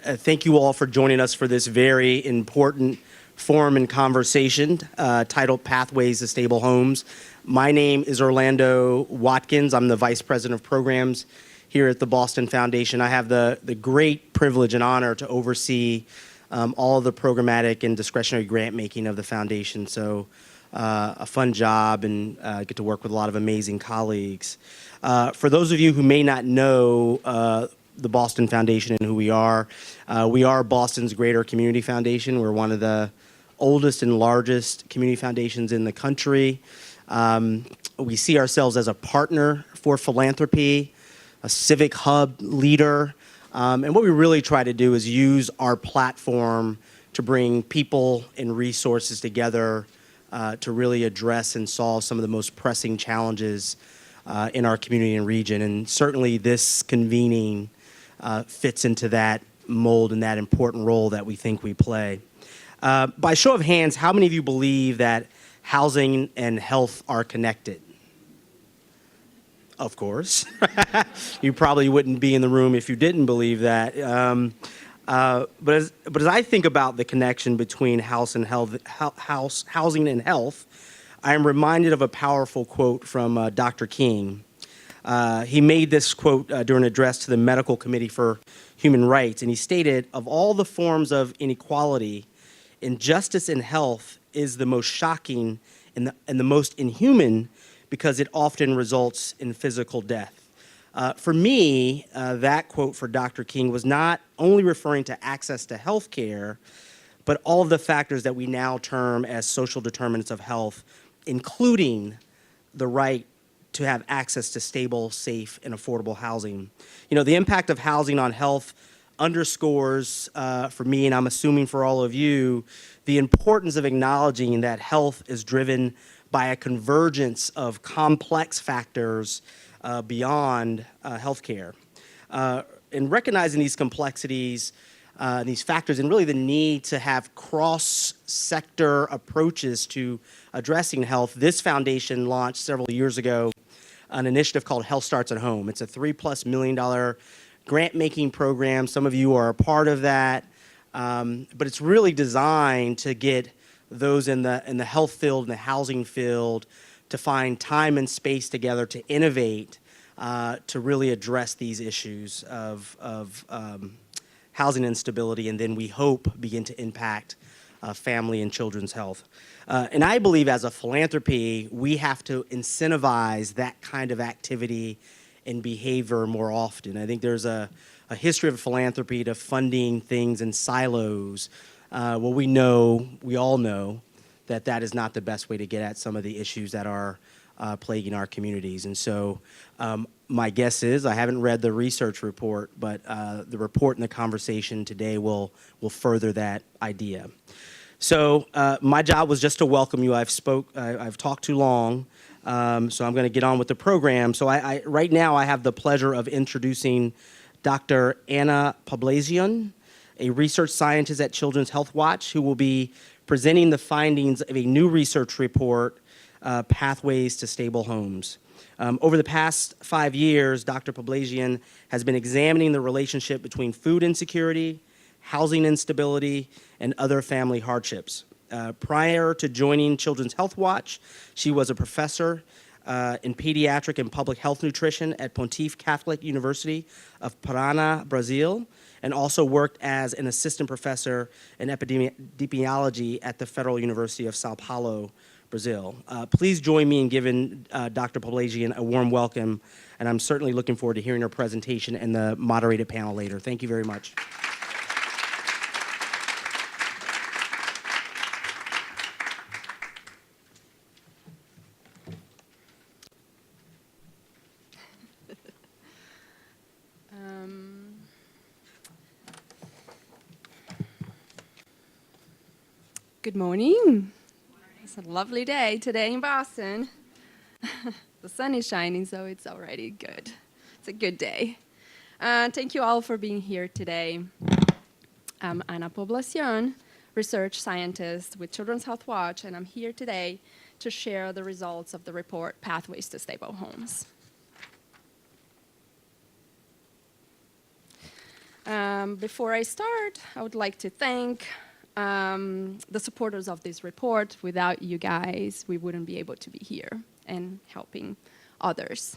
Thank you all for joining us for this very important forum and conversation titled Pathways to Stable Homes. My name is Orlando Watkins. I'm the Vice President of Programs here at the Boston Foundation. I have the great privilege and honor to oversee all of the programmatic and discretionary grant making of the foundation. So a fun job, and get to work with a lot of amazing colleagues. For those of you who may not know the Boston Foundation and who we are Boston's Greater Community Foundation. We're one of the oldest and largest community foundations in the country. We see ourselves as a partner for philanthropy, a civic hub leader, and what we really try to do is use our platform to bring people and resources together to really address and solve some of the most pressing challenges in our community and region. And certainly this convening fits into that mold and that important role that we think we play. By show of hands, how many of you believe that housing and health are connected? Of course. You probably wouldn't be in the room if you didn't believe that. But as I think about the connection between housing and health, I am reminded of a powerful quote from Dr. King. He made this quote during an address to the Medical Committee for Human Rights, and he stated, "Of all the forms of inequality, injustice in health is the most shocking and the most inhuman because it often results in physical death." For me, that quote for Dr. King was not only referring to access to health care, but all of the factors that we now term as social determinants of health, including the right to have access to stable, safe, and affordable housing. You know, the impact of housing on health underscores, for me, and I'm assuming for all of you, the importance of acknowledging that health is driven by a convergence of complex factors beyond healthcare. And recognizing these complexities, these factors, and really the need to have cross-sector approaches to addressing health, this foundation launched several years ago an initiative called Health Starts at Home. It's a $3+ million grant-making program. Some of you are a part of that, but it's really designed to get those in the health field and the housing field to find time and space together to innovate, to really address these issues of housing instability, and then we hope begin to impact family and children's health. And I believe as a philanthropy, we have to incentivize that kind of activity and behavior more often. I think there's a history of philanthropy to funding things in silos. Well, we all know that is not the best way to get at some of the issues that are plaguing our communities. And so my guess is, I haven't read the research report, but the report and the conversation today will further that idea. So my job was just to welcome you. I've talked too long, so I'm going to get on with the program. So right now I have the pleasure of introducing Dr. Anna Poblazian, a research scientist at Children's HealthWatch, who will be presenting the findings of a new research report, Pathways to Stable Homes. Over the past 5 years, Dr. Poblazian has been examining the relationship between food insecurity, housing instability, and other family hardships. Prior to joining Children's HealthWatch, she was a professor in pediatric and public health nutrition at Pontifical Catholic University of Paraná, Brazil, and also worked as an assistant professor in epidemiology at the Federal University of Sao Paulo, Brazil. Please join me in giving Dr. Poblazian a warm welcome, and I'm certainly looking forward to hearing her presentation and the moderated panel later. Thank you very much. Good morning. It's a lovely day today in Boston. The sun is shining, so it's already good. It's a good day. Thank you all for being here today. I'm Anna Poblazian, research scientist with Children's HealthWatch, and I'm here today to share the results of the report, Pathways to Stable Homes. Before I start, I would like to thank the supporters of this report. Without you guys, we wouldn't be able to be here and helping others.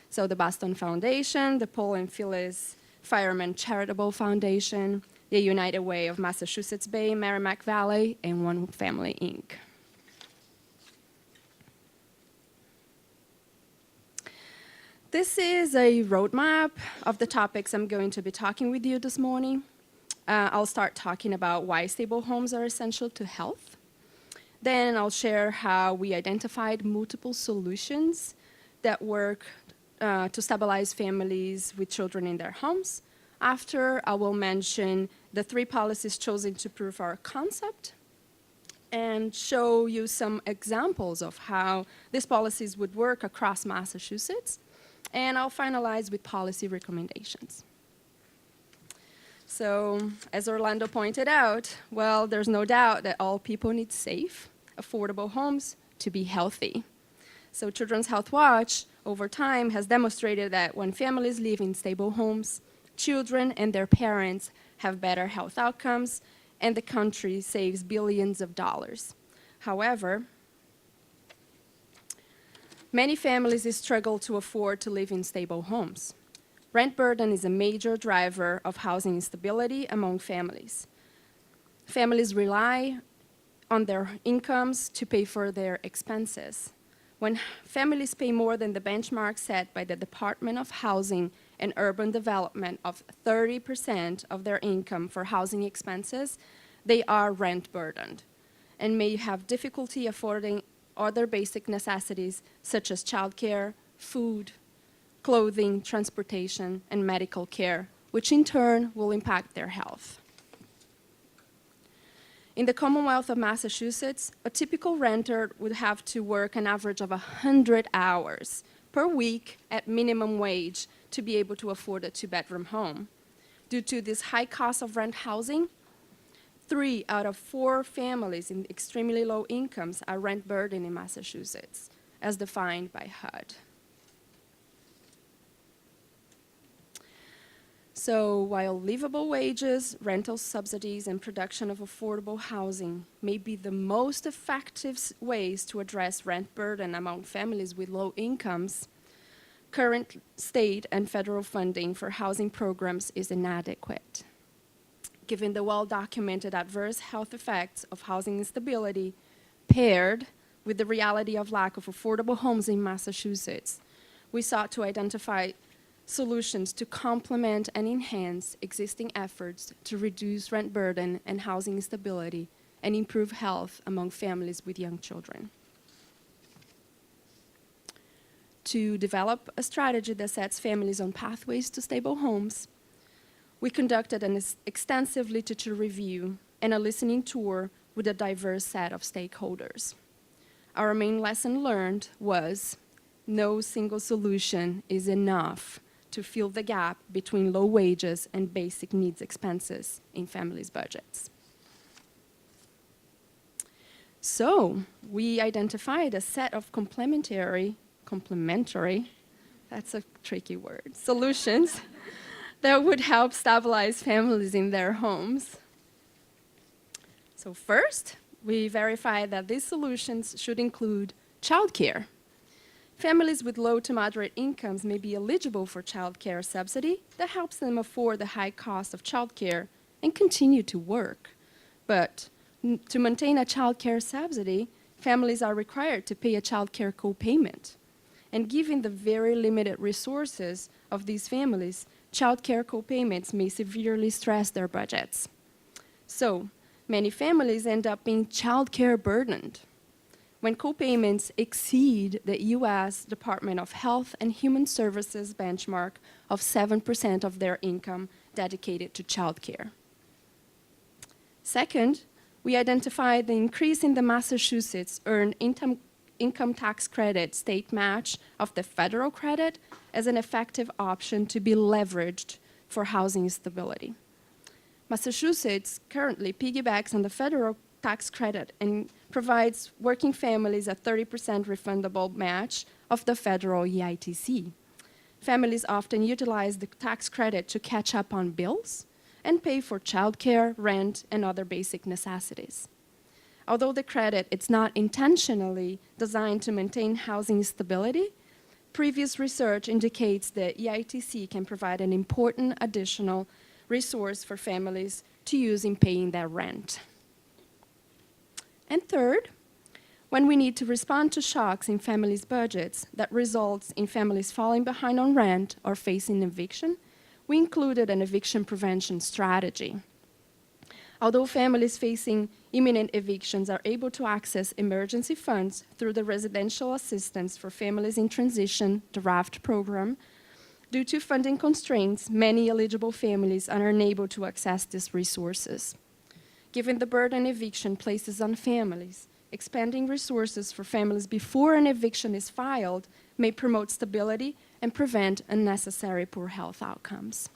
So the Boston Foundation, the Paul and Phyllis Fireman Charitable Foundation, the United Way of Massachusetts Bay, Merrimack Valley, and One Family, Inc. This is a roadmap of the topics I'm going to be talking with you this morning. I'll start talking about why stable homes are essential to health. Then I'll share how we identified multiple solutions that work to stabilize families with children in their homes. After, I will mention the 3 policies chosen to prove our concept and show you some examples of how these policies would work across Massachusetts. And I'll finalize with policy recommendations. So, as Orlando pointed out, well, there's no doubt that all people need safe, affordable homes to be healthy. So Children's HealthWatch, over time, has demonstrated that when families live in stable homes, children and their parents have better health outcomes, and the country saves billions of dollars. However, many families struggle to afford to live in stable homes. Rent burden is a major driver of housing instability among families. Families rely on their incomes to pay for their expenses. When families pay more than the benchmark set by the Department of Housing and Urban Development of 30% of their income for housing expenses, they are rent burdened and may have difficulty affording other basic necessities such as childcare, food, clothing, transportation, and medical care, which in turn will impact their health. In the Commonwealth of Massachusetts, a typical renter would have to work an average of 100 hours per week at minimum wage to be able to afford a 2-bedroom home. Due to this high cost of rent housing, 3 out of 4 families in extremely low incomes are rent burdened in Massachusetts, as defined by HUD. So while livable wages, rental subsidies, and production of affordable housing may be the most effective ways to address rent burden among families with low incomes, current state and federal funding for housing programs is inadequate. Given the well-documented adverse health effects of housing instability, paired with the reality of lack of affordable homes in Massachusetts, we sought to identify solutions to complement and enhance existing efforts to reduce rent burden and housing instability and improve health among families with young children. To develop a strategy that sets families on pathways to stable homes, we conducted an extensive literature review and a listening tour with a diverse set of stakeholders. Our main lesson learned was no single solution is enough to fill the gap between low wages and basic needs expenses in families' budgets. So we identified a set of complementary, that's a tricky word, solutions that would help stabilize families in their homes. So first, we verified that these solutions should include childcare. Families with low to moderate incomes may be eligible for childcare subsidy that helps them afford the high cost of childcare and continue to work. But to maintain a childcare subsidy, families are required to pay a childcare co-payment. And given the very limited resources of these families, childcare co-payments may severely stress their budgets. So many families end up being childcare burdened when co-payments exceed the U.S. Department of Health and Human Services benchmark of 7% of their income dedicated to childcare. Second, we identified the increase in the Massachusetts Earned Income Tax Credit state match of the federal credit as an effective option to be leveraged for housing stability. Massachusetts currently piggybacks on the federal tax credit and provides working families a 30% refundable match of the federal EITC. families often utilize the tax credit to catch up on bills and pay for childcare, rent, and other basic necessities. Although the credit is not intentionally designed to maintain housing stability, previous research indicates that EITC can provide an important additional resource for families to use in paying their rent. And third, when we need to respond to shocks in families' budgets that results in families falling behind on rent or facing eviction, we included an eviction prevention strategy. Although families facing imminent evictions are able to access emergency funds through the Residential Assistance for Families in Transition draft program, due to funding constraints, many eligible families are unable to access these resources. Given the burden eviction places on families, expanding resources for families before an eviction is filed may promote stability and prevent unnecessary poor health outcomes.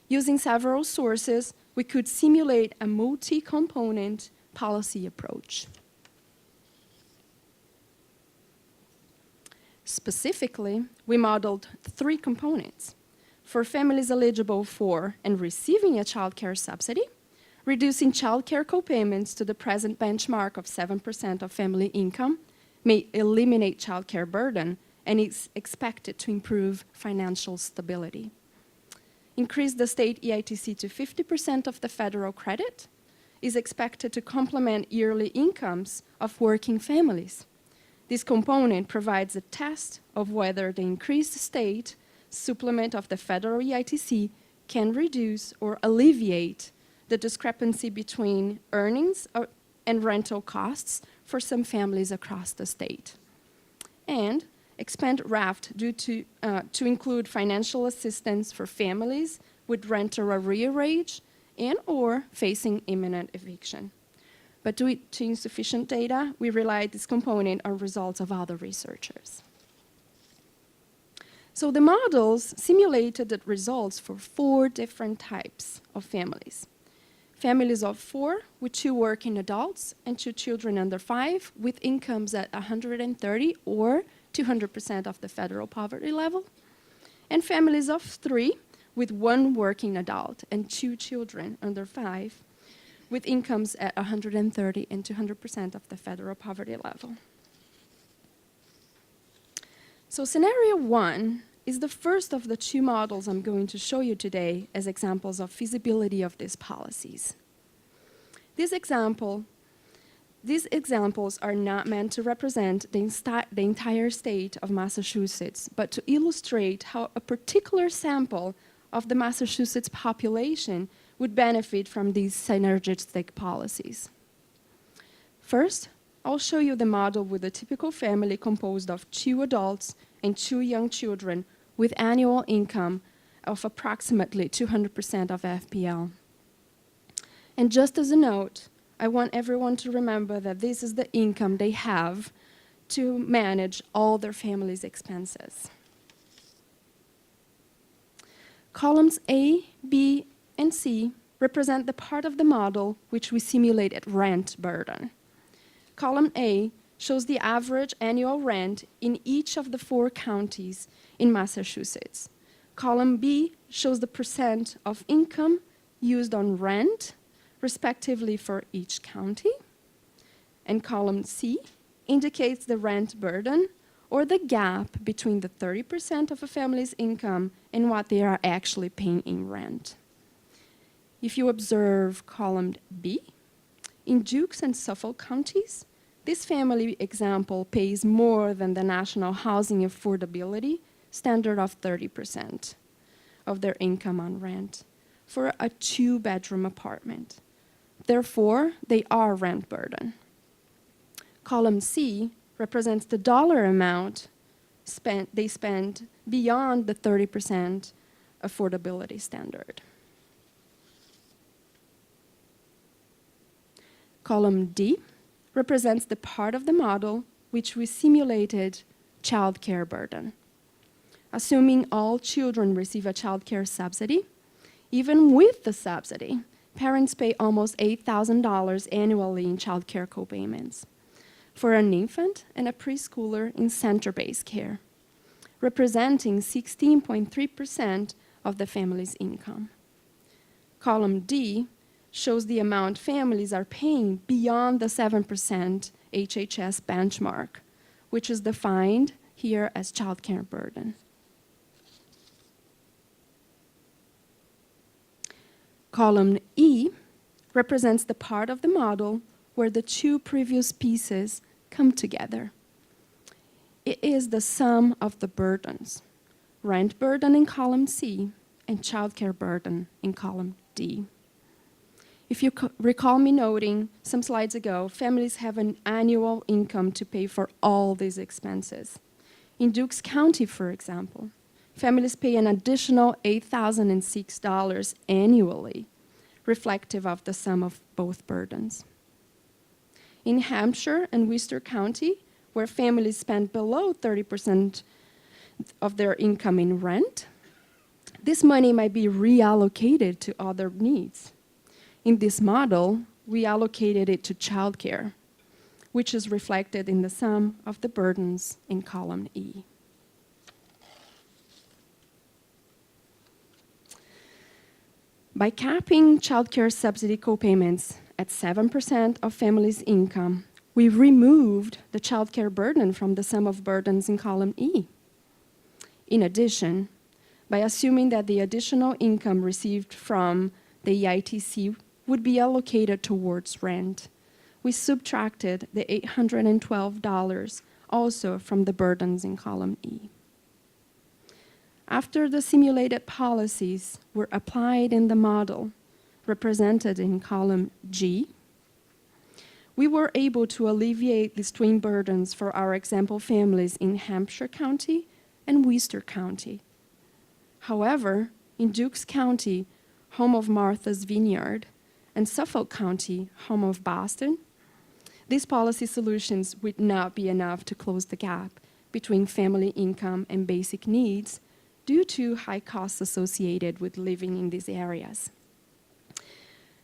Using several sources, we could simulate a multi-component policy approach. Specifically, we modeled 3 components. For families eligible for and receiving a child care subsidy, reducing child care copayments to the present benchmark of 7% of family income may eliminate child care burden and is expected to improve financial stability. Increase the state EITC to 50% of the federal credit is expected to complement yearly incomes of working families. This component provides a test of whether the increased state supplement of the federal EITC can reduce or alleviate the discrepancy between earnings and rental costs for some families across the state. And expand RAFT to include financial assistance for families with renter arrearage and or facing imminent eviction. But due to insufficient data, we relied this component on results of other researchers. So the models simulated the results for 4 different types of families. Families of 4 with 2 working adults and 2 children under 5 with incomes at 130 or 200% of the federal poverty level, and families of 3 with 1 working adult and 2 children under 5 with incomes at 130 and 200% of the federal poverty level. So scenario 1 is the first of the 2 models I'm going to show you today as examples of feasibility of these policies. These examples are not meant to represent the entire state of Massachusetts, but to illustrate how a particular sample of the Massachusetts population would benefit from these synergistic policies. First, I'll show you the model with a typical family composed of 2 adults and 2 young children with annual income of approximately 200% of FPL. And just as a note, I want everyone to remember that this is the income they have to manage all their family's expenses. Columns A, B, and C represent the part of the model which we simulated rent burden. Column A shows the average annual rent in each of the 4 counties in Massachusetts. Column B shows the percent of income used on rent, respectively for each county. And column C indicates the rent burden or the gap between the 30% of a family's income and what they are actually paying in rent. If you observe column B, in Dukes and Suffolk counties, this family example pays more than the national housing affordability standard of 30% of their income on rent for a 2-bedroom apartment. Therefore, they are rent burden. Column C represents the dollar amount they spend beyond the 30% affordability standard. Column D represents the part of the model which we simulated child care burden. Assuming all children receive a child care subsidy, even with the subsidy, parents pay almost $8,000 annually in child care copayments for an infant and a preschooler in center-based care. representing 16.3% of the family's income. Column D shows the amount families are paying beyond the 7% HHS benchmark, which is defined here as childcare burden. Column E represents the part of the model where the two previous pieces come together. It is the sum of the burdens, rent burden in column C and childcare burden in column D. If you recall me noting some slides ago, families have an annual income to pay for all these expenses. In Dukes County, for example, families pay an additional $8,006 annually, reflective of the sum of both burdens. In Hampshire and Worcester County, where families spend below 30% of their income in rent, this money might be reallocated to other needs. In this model, we allocated it to childcare, which is reflected in the sum of the burdens in column E. By capping childcare subsidy copayments at 7% of families' income, we removed the childcare burden from the sum of burdens in column E. In addition, by assuming that the additional income received from the EITC would be allocated towards rent, we subtracted the $812 also from the burdens in column E. After the simulated policies were applied in the model, represented in column G, we were able to alleviate these twin burdens for our example families in Hampshire County and Worcester County. However, in Dukes County, home of Martha's Vineyard, and Suffolk County, home of Boston, these policy solutions would not be enough to close the gap between family income and basic needs due to high costs associated with living in these areas.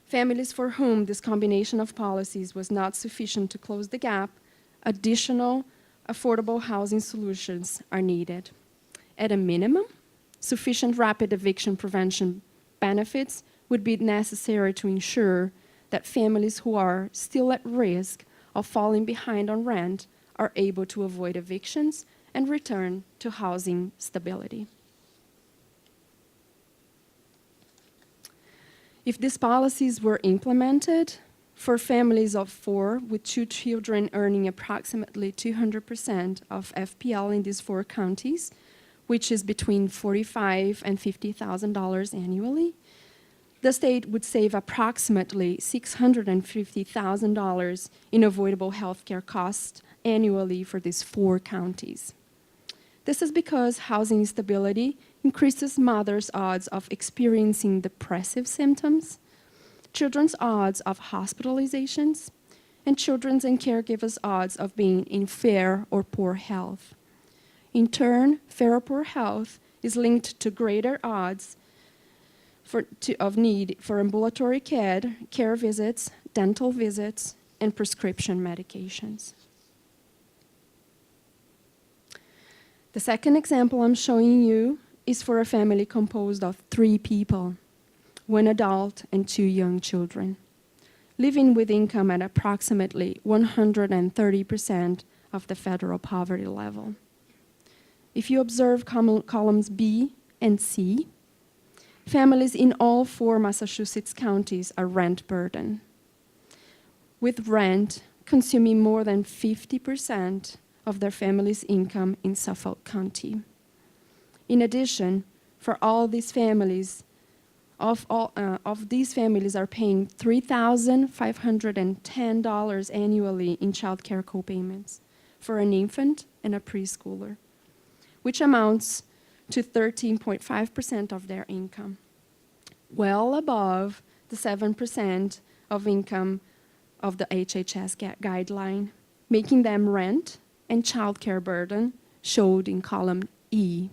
Families for whom this combination of policies was not sufficient to close the gap, additional affordable housing solutions are needed. At a minimum, sufficient rapid eviction prevention benefits would be necessary to ensure that families who are still at risk of falling behind on rent are able to avoid evictions and return to housing stability. If these policies were implemented for families of 4 with 2 children earning approximately 200% of FPL in these 4 counties, which is between $45,000 and $50,000 annually, the state would save approximately $650,000 in avoidable healthcare costs annually for these 4 counties. This is because housing instability increases mothers' odds of experiencing depressive symptoms, children's odds of hospitalizations, and children's and caregivers' odds of being in fair or poor health. In turn, fair or poor health is linked to greater odds of need for ambulatory care visits, dental visits, and prescription medications. The second example I'm showing you is for a family composed of 3 people, 1 adult and 2 young children, living with income at approximately 130% of the federal poverty level. If you observe columns B and C, families in all 4 Massachusetts counties are rent burdened, with rent consuming more than 50% of their family's income in Suffolk County. In addition, for all these families, of these families are paying $3,510 annually in child care copayments for an infant and a preschooler, which amounts to 13.5% of their income, well above the 7% of income of the HHS guideline, making them rent and child care burden showed in column E.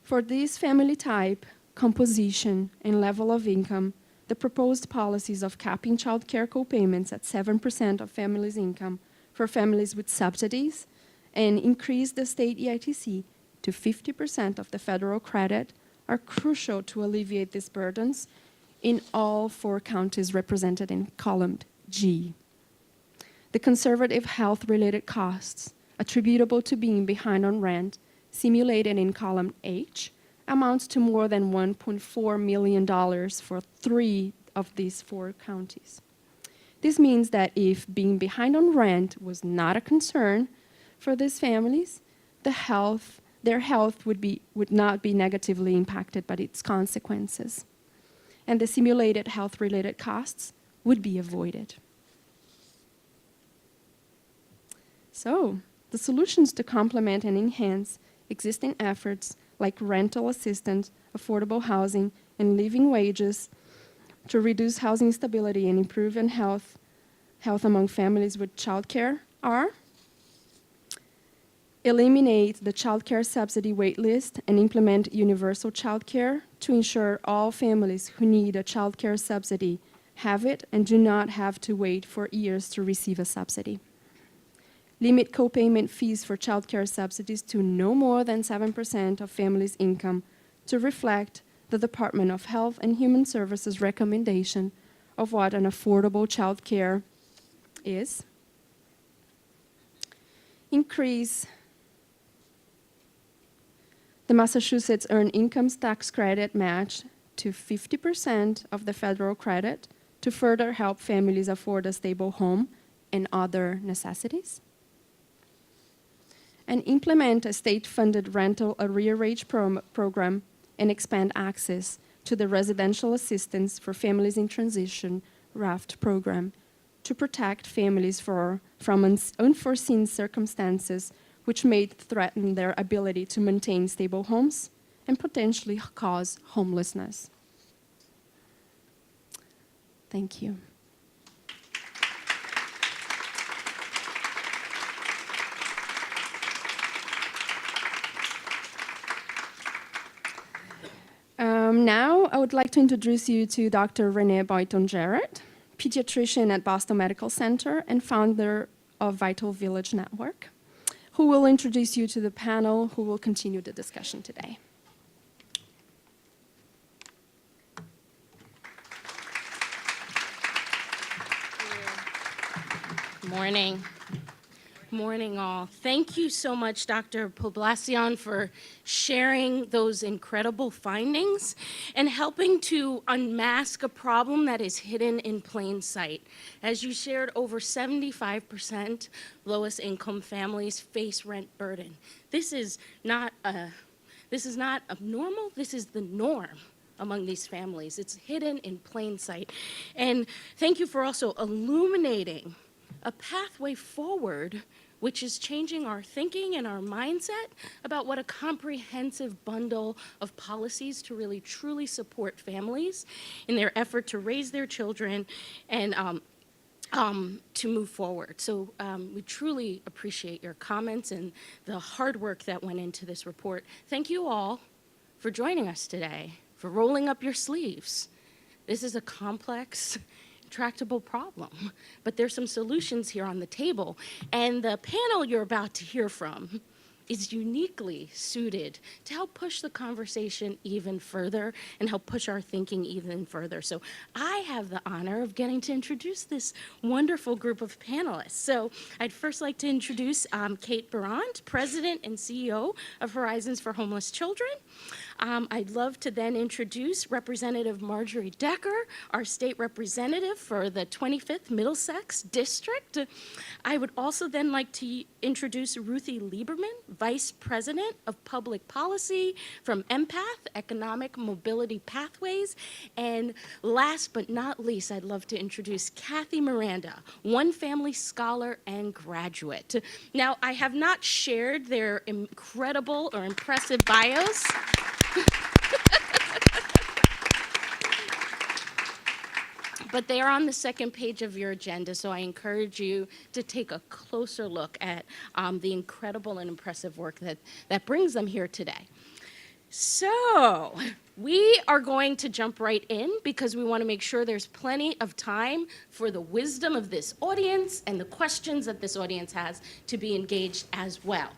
For this family type, composition, and level of income, the proposed policies of capping child care copayments at 7% of families' income for families with subsidies and increase the state EITC to 50% of the federal credit are crucial to alleviate these burdens in all 4 counties represented in column G. The conservative health-related costs attributable to being behind on rent, simulated in column H, amounts to more than $1.4 million for 3 of these 4 counties. This means that if being behind on rent was not a concern for these families, their health would not be negatively impacted by its consequences, and the simulated health-related costs would be avoided. So, the solutions to complement and enhance existing efforts like rental assistance, affordable housing, and living wages to reduce housing instability and improve health among families with childcare are: eliminate the childcare subsidy waitlist and implement universal childcare to ensure all families who need a childcare subsidy have it and do not have to wait for years to receive a subsidy. Limit co-payment fees for childcare subsidies to no more than 7% of families' income to reflect the Department of Health and Human Services recommendation of what an affordable childcare is. Increase the Massachusetts Earned Income Tax Credit match to 50% of the federal credit to further help families afford a stable home and other necessities. And implement a state-funded rental arrearage program and expand access to the residential assistance for families in transition RAFT program to protect families from unforeseen circumstances which may threaten their ability to maintain stable homes and potentially cause homelessness. Thank you. Now, I would like to introduce you to Dr. Renee Boyton-Jarrett, pediatrician at Boston Medical Center and founder of Vital Village Network, who will introduce you to the panel who will continue the discussion today. Good morning. Morning, all. Thank you so much, Dr. Poblacion, for sharing those incredible findings and helping to unmask a problem that is hidden in plain sight. As you shared, over 75% lowest income families face rent burden. This is not abnormal, this is the norm among these families. It's hidden in plain sight. And thank you for also illuminating a pathway forward, which is changing our thinking and our mindset about what a comprehensive bundle of policies to really truly support families in their effort to raise their children and to move forward. So we truly appreciate your comments and the hard work that went into this report. Thank you all for joining us today, for rolling up your sleeves. This is a complex, tractable problem, but there's some solutions here on the table. And the panel you're about to hear from is uniquely suited to help push the conversation even further and help push our thinking even further. So I have the honor of getting to introduce this wonderful group of panelists. So I'd first like to introduce Kate Barant, President and CEO of Horizons for Homeless Children. I'd love to then introduce Representative Marjorie Decker, our state representative for the 25th Middlesex District. I would also then like to introduce Ruthie Lieberman, Vice President of Public Policy from Empath, Economic Mobility Pathways. And last but not least, I'd love to introduce Kathy Miranda, One Family Scholar and graduate. Now, I have not shared their incredible or impressive bios. But they are on the second page of your agenda, so I encourage you to take a closer look at the incredible and impressive work that brings them here today. So, we are going to jump right in because we want to make sure there's plenty of time for the wisdom of this audience and the questions that this audience has to be engaged as well.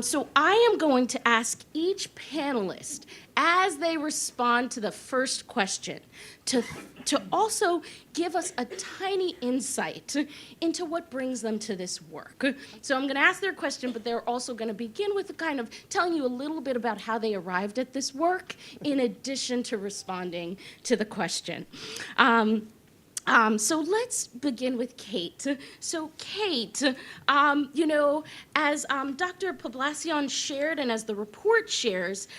So I am going to ask each panelist, as they respond to the first question, to also give us a tiny insight into what brings them to this work. So I'm going to ask their question, but they're also going to begin with kind of telling you a little bit about how they arrived at this work, in addition to responding to the question. So let's begin with Kate. So Kate, as Dr. Poblacion shared and as the report shares,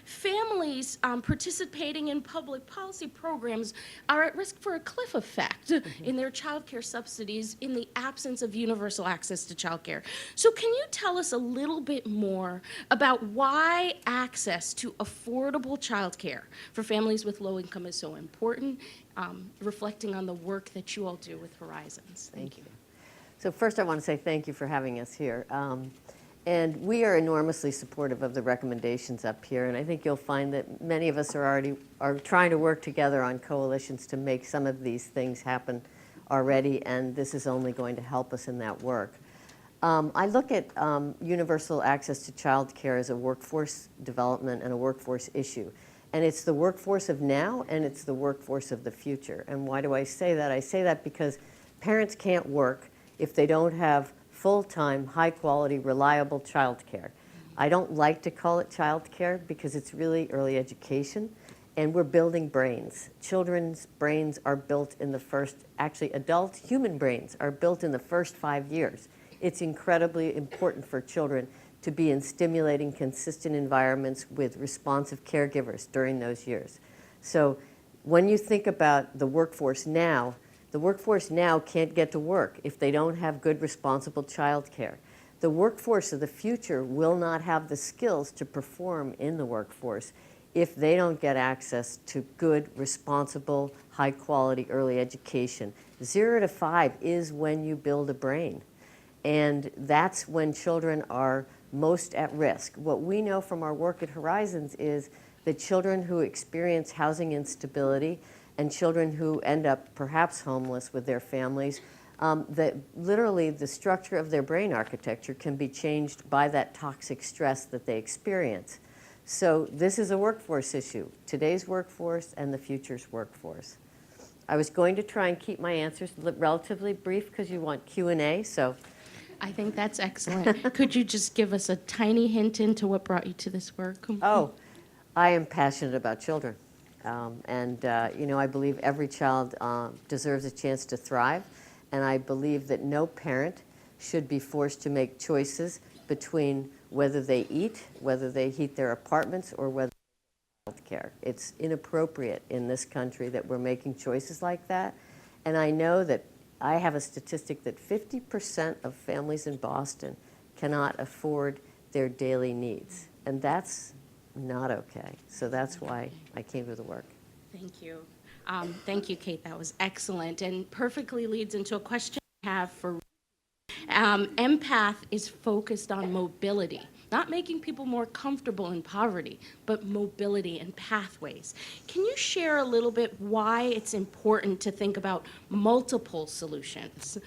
families participating in public policy programs are at risk for a cliff effect in their child care subsidies in the absence of universal access to child care. So can you tell us a little bit more about why access to affordable child care for families with low income is so important, reflecting on the work that you all do with Horizons? Thank you. So first I want to say thank you for having us here. And we are enormously supportive of the recommendations up here, and I think you'll find that many of us are trying to work together on coalitions to make some of these things happen already, and this is only going to help us in that work. I look at universal access to child care as a workforce development and a workforce issue. And it's the workforce of now, and it's the workforce of the future. And why do I say that? I say that because parents can't work if they don't have full-time, high-quality, reliable child care. I don't like to call it child care because it's really early education, and we're building brains. Children's brains are built in the first, actually adult human brains are built in the first 5 years. It's incredibly important for children to be in stimulating, consistent environments with responsive caregivers during those years. So when you think about the workforce now can't get to work if they don't have good, responsible child care. The workforce of the future will not have the skills to perform in the workforce if they don't get access to good, responsible, high-quality early education. 0 to 5 is when you build a brain. And that's when children are most at risk. What we know from our work at Horizons is that children who experience housing instability and children who end up perhaps homeless with their families, that literally the structure of their brain architecture can be changed by that toxic stress that they experience. So this is a workforce issue, today's workforce and the future's workforce. I was going to try and keep my answers relatively brief because you want Q&A, so. I think that's excellent. Could you just give us a tiny hint into what brought you to this work? Oh, I am passionate about children. I believe every child deserves a chance to thrive. And I believe that no parent should be forced to make choices between whether they eat, whether they heat their apartments, or whether they have health care. It's inappropriate in this country that we're making choices like that. And I know that I have a statistic that 50% of families in Boston cannot afford their daily needs. And that's not okay. So that's why I came to the work. Thank you. Thank you, Kate. That was excellent and perfectly leads into a question I have for Empath is focused on mobility, not making people more comfortable in poverty, but mobility and pathways. Can you share a little bit why it's important to think about multiple solutions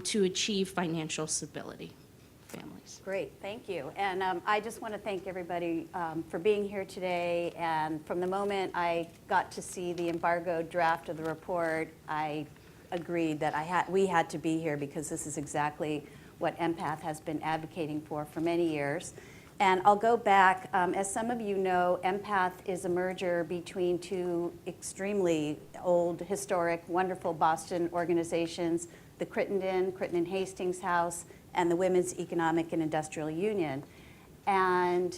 to achieve financial stability for families? Great, thank you. And I just want to thank everybody for being here today. And from the moment I got to see the embargoed draft of the report, I agreed that we had to be here because this is exactly what Empath has been advocating for many years. And I'll go back. As some of you know, Empath is a merger between two extremely old, historic, wonderful Boston organizations, the Crittenden Hastings House, and the Women's Economic and Industrial Union. And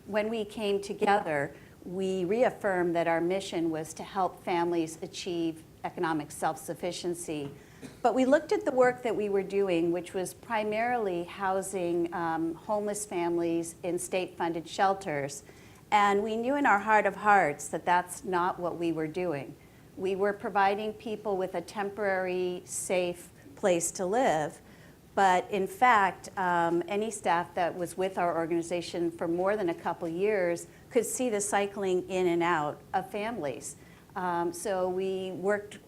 when we came together, we reaffirmed that our mission was to help families achieve economic self-sufficiency. But we looked at the work that we were doing, which was primarily housing homeless families in state-funded shelters. And we knew in our heart of hearts that that's not what we were doing. We were providing people with a temporary, safe place to live, But in fact, any staff that was with our organization for more than a couple years could see the cycling in and out of families. So we worked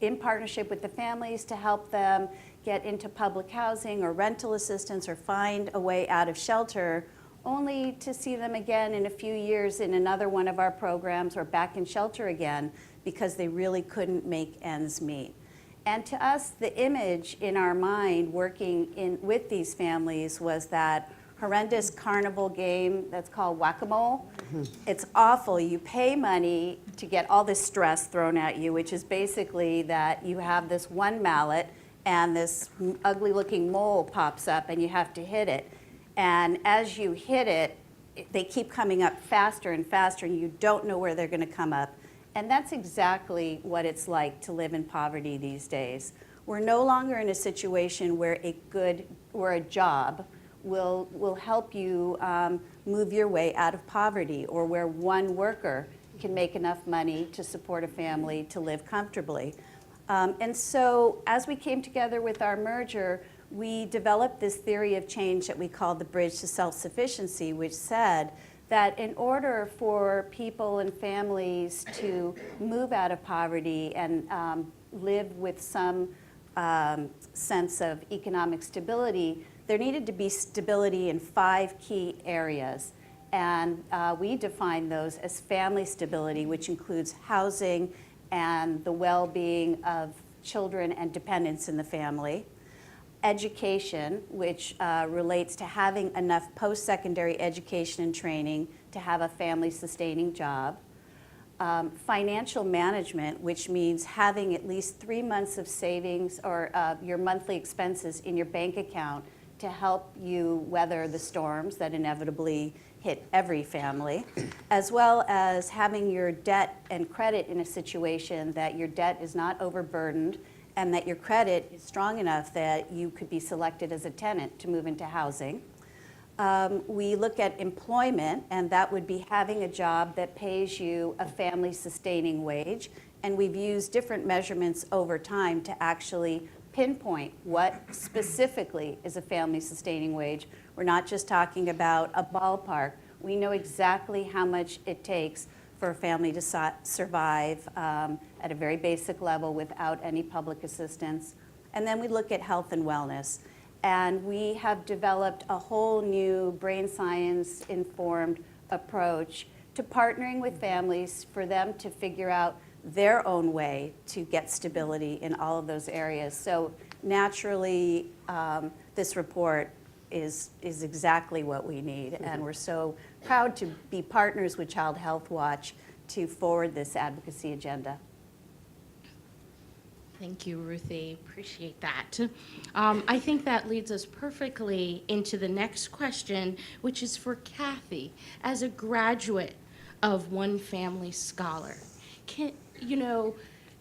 in partnership with the families to help them get into public housing or rental assistance or find a way out of shelter, only to see them again in a few years in another one of our programs or back in shelter again because they really couldn't make ends meet. And to us, the image in our mind working with these families was that horrendous carnival game that's called whack-a-mole. It's awful. You pay money to get all this stress thrown at you, which is basically that you have this one mallet and this ugly looking mole pops up and you have to hit it. And as you hit it, they keep coming up faster and faster and you don't know where they're going to come up. And that's exactly what it's like to live in poverty these days. We're no longer in a situation where a job will help you move your way out of poverty, or where one worker can make enough money to support a family to live comfortably. And so as we came together with our merger, we developed this theory of change that we called the bridge to self-sufficiency, which said that in order for people and families to move out of poverty and live with some sense of economic stability, there needed to be stability in 5 key areas. And we define those as family stability, which includes housing and the well-being of children and dependents in the family. Education, which relates to having enough post-secondary education and training to have a family-sustaining job. Financial management, which means having at least 3 months of savings or your monthly expenses in your bank account to help you weather the storms that inevitably hit every family, as well as having your debt and credit in a situation that your debt is not overburdened and that your credit is strong enough that you could be selected as a tenant to move into housing. We look at employment, and that would be having a job that pays you a family-sustaining wage, and we've used different measurements over time to actually pinpoint what specifically is a family-sustaining wage. We're not just talking about a ballpark. We know exactly how much it takes for a family to survive at a very basic level without any public assistance. And then we look at health and wellness. And we have developed a whole new brain science-informed approach to partnering with families for them to figure out their own way to get stability in all of those areas. So naturally, this report is exactly what we need. And we're so proud to be partners with HealthWatch to forward this advocacy agenda. Thank you, Ruthie. Appreciate that. I think that leads us perfectly into the next question, which is for Kathy. As a graduate of One Family Scholar,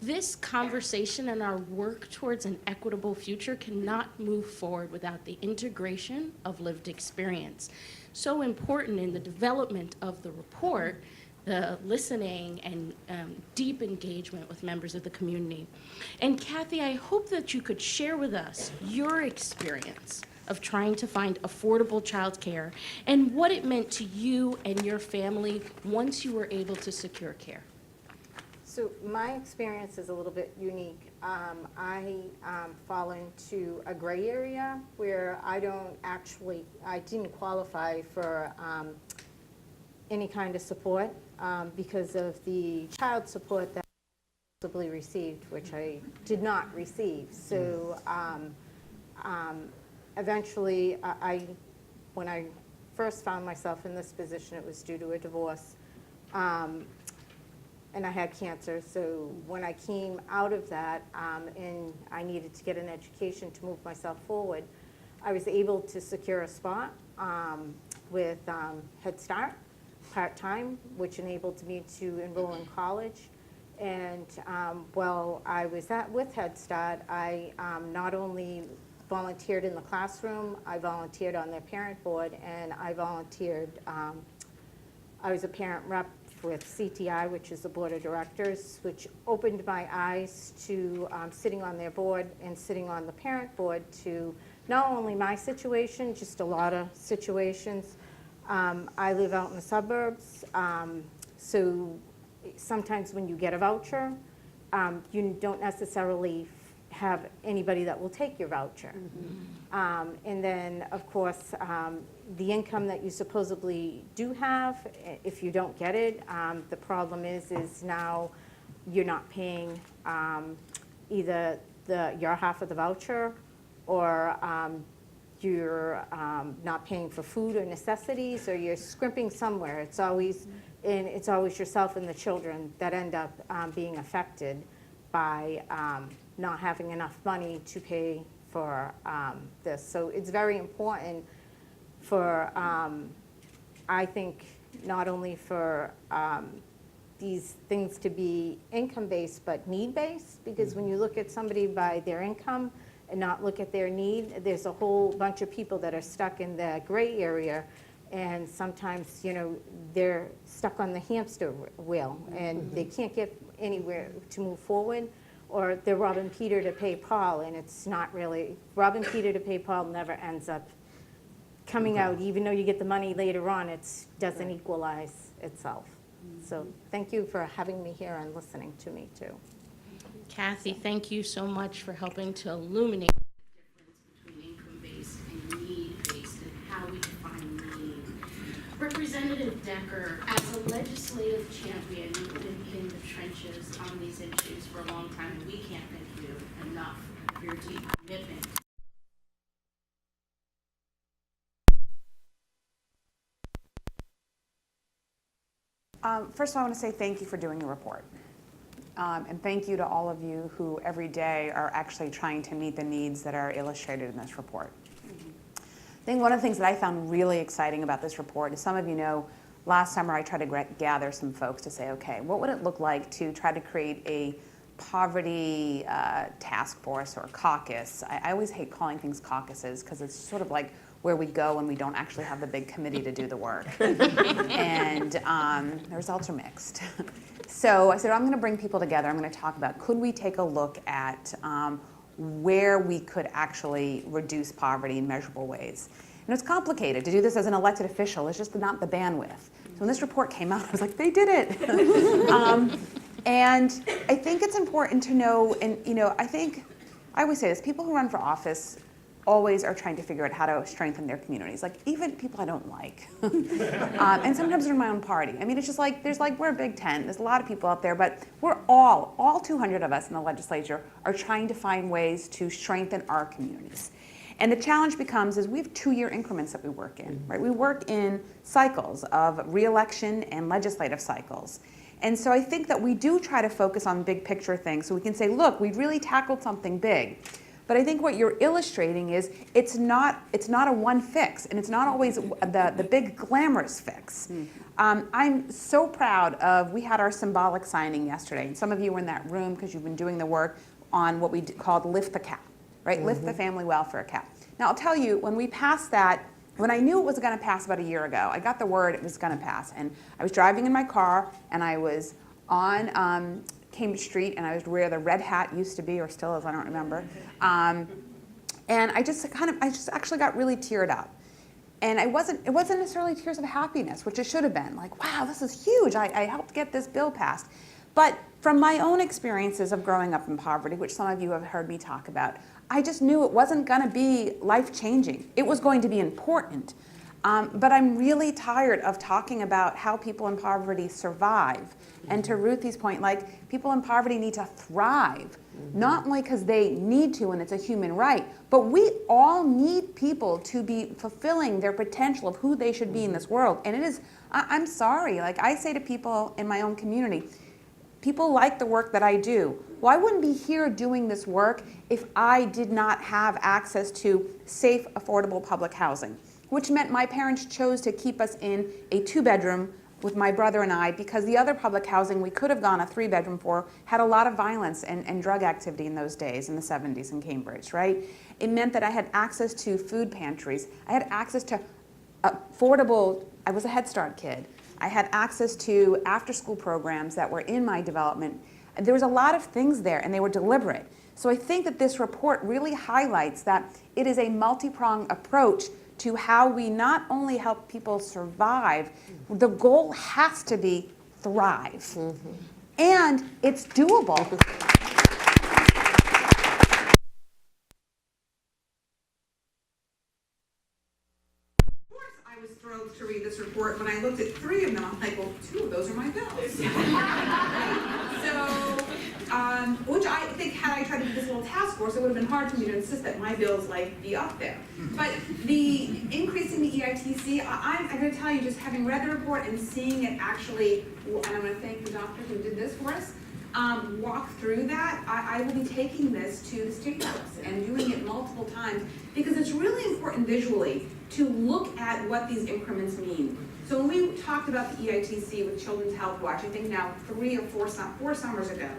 this conversation and our work towards an equitable future cannot move forward without the integration of lived experience. So important in the development of the report, the listening and deep engagement with members of the community. And Kathy, I hope that you could share with us your experience of trying to find affordable childcare and what it meant to you and your family once you were able to secure care. So my experience is a little bit unique. I fall into a gray area where I didn't qualify for any kind of support because of the child support that I possibly received, which I did not receive. So eventually, when I first found myself in this position, it was due to a divorce. And I had cancer, so when I came out of that and I needed to get an education to move myself forward, I was able to secure a spot with Head Start part-time, which enabled me to enroll in college. And while I was with Head Start, I not only volunteered in the classroom, I volunteered on their parent board, and I volunteered, I was a parent rep with CTI, which is the board of directors, which opened my eyes to sitting on their board and sitting on the parent board to not only my situation, just a lot of situations. I live out in the suburbs, so sometimes when you get a voucher, you don't necessarily have anybody that will take your voucher. And then, of course, the income that you supposedly do have, if you don't get it, the problem is now you're not paying either your half of the voucher, or you're not paying for food or necessities, or you're scrimping somewhere. It's always yourself and the children that end up being affected by not having enough money to pay for this. So it's very important for, I think, not only for these things to be income-based, but need-based, because when you look at somebody by their income and not look at their need, there's a whole bunch of people that are stuck in the gray area, and sometimes, you know, they're stuck on the hamster wheel, and they can't get anywhere to move forward, or they're robbing Peter to pay Paul, and it's not really, robbing Peter to pay Paul never ends up coming out, even though you get the money later on, it doesn't equalize itself. So thank you for having me here and listening to me too. Kathy, thank you so much for helping to illuminate the difference between income-based and need-based and how we define need. Representative Decker, as a legislative champion, you've been in the trenches on these issues for a long time, and we can't thank you enough for your deep commitment. First of all, I want to say thank you for doing the report. And thank you to all of you who every day are actually trying to meet the needs that are illustrated in this report. I think one of the things that I found really exciting about this report is, some of you know, last summer I tried to gather some folks to say, okay, what would it look like to try to create a poverty task force or caucus? I always hate calling things caucuses because it's sort of like where we go when we don't actually have the big committee to do the work. And the results are mixed. So I said, I'm going to bring people together. I'm going to talk about, could we take a look at where we could actually reduce poverty in measurable ways? And it's complicated to do this as an elected official. It's just not the bandwidth. So when this report came out, I was like, they did it. And I think it's important to know, and you know, I always say this, people who run for office always are trying to figure out how to strengthen their communities, like even people I don't like. And sometimes they're in my own party. I mean, it's just like, we're a big tent, there's a lot of people out there, but we're all 200 of us in the legislature are trying to find ways to strengthen our communities. And the challenge becomes is we have 2-year increments that we work in, right? We work in cycles of re-election and legislative cycles. And so I think that we do try to focus on big picture things so we can say, look, we really tackled something big. But I think what you're illustrating is it's not a one fix, and it's not always the big glamorous fix. I'm so proud of, we had our symbolic signing yesterday, and some of you were in that room because you've been doing the work on what we called Lift the Cap, right? Lift the Family Welfare Cap. Now I'll tell you, when we passed that, when I knew it was going to pass about a year ago, I got the word it was going to pass, and I was driving in my car, and I was on Cambridge Street, and I was where the red hat used to be, or still is, I don't remember. And I just actually got really teared up. And it wasn't necessarily tears of happiness, which it should have been. Like, wow, this is huge. I helped get this bill passed. But from my own experiences of growing up in poverty, which some of you have heard me talk about, I just knew it wasn't going to be life-changing. It was going to be important. But I'm really tired of talking about how people in poverty survive. And to Ruthie's point, like, people in poverty need to thrive, not only because they need to and it's a human right, but we all need people to be fulfilling their potential of who they should be in this world. And it is, I'm sorry, like I say to people in my own community, people like the work that I do. Well, I wouldn't be here doing this work if I did not have access to safe, affordable public housing, which meant my parents chose to keep us in a 2-bedroom with my brother and I, because the other public housing we could have gone a 3-bedroom for had a lot of violence and drug activity in those days, in the 70s in Cambridge, right? It meant that I had access to food pantries. I had access to affordable, I was a Head Start kid. I had access to after-school programs that were in my development. There was a lot of things there, and they were deliberate. So I think that this report really highlights that it is a multi-pronged approach to how we not only help people survive, the goal has to be thrive. And it's doable. I was thrilled to read this report. When I looked at 3 of them, I'm like, well, 2 of those are my bills. Which I think had I tried to do this little task force, it would have been hard for me to insist that my bills be up there. But the increase in the EITC, I'm going to tell you, just having read the report and seeing it actually, and I'm going to thank the doctor who did this for us, walk through that, I will be taking this to the State House and doing it multiple times because it's really important visually to look at what these increments mean. So when we talked about the EITC with Children's HealthWatch, I think now 3 or 4 summers ago,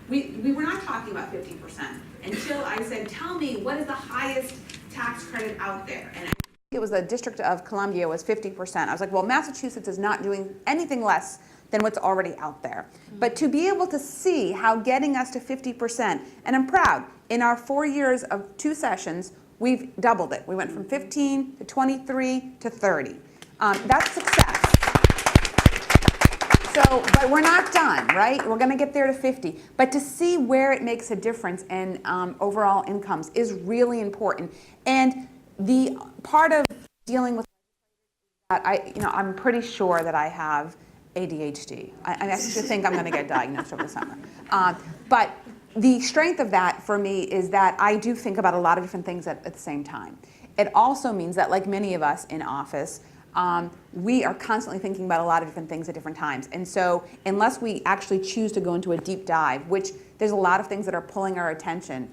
we were not talking about 50% until I said, tell me, what is the highest tax credit out there? And It was the District of Columbia was 50%. I was like, well, Massachusetts is not doing anything less than what's already out there. But to be able to see how getting us to 50%, and I'm proud, in our 4 years of 2 sessions, we've doubled it. We went from 15 to 23 to 30. That's success. So, but we're not done, right? We're going to get there to 50. But to see where it makes a difference in overall incomes is really important. And the part of dealing with that, I'm pretty sure that I have ADHD. I actually think I'm going to get diagnosed over the summer. But the strength of that for me is that I do think about a lot of different things at the same time. It also means that, like many of us in office, we are constantly thinking about a lot of different things at different times. And so unless we actually choose to go into a deep dive, which there's a lot of things that are pulling our attention,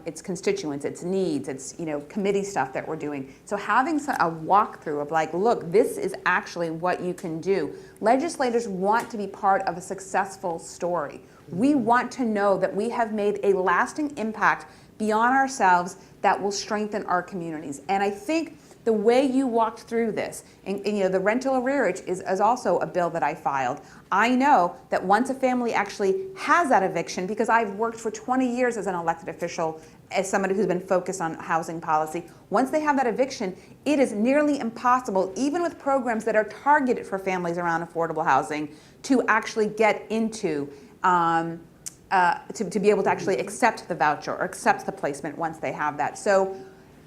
it's constituents, it's needs, it's committee stuff that we're doing. So having a walkthrough of like, look, this is actually what you can do. Legislators want to be part of a successful story. We want to know that we have made a lasting impact beyond ourselves that will strengthen our communities. And I think the way you walked through this, and the rental arrearage is also a bill that I filed. I know that once a family actually has that eviction, because I've worked for 20 years as an elected official, as somebody who's been focused on housing policy, once they have that eviction, it is nearly impossible, even with programs that are targeted for families around affordable housing, to actually get into to be able to actually accept the voucher or accept the placement once they have that. So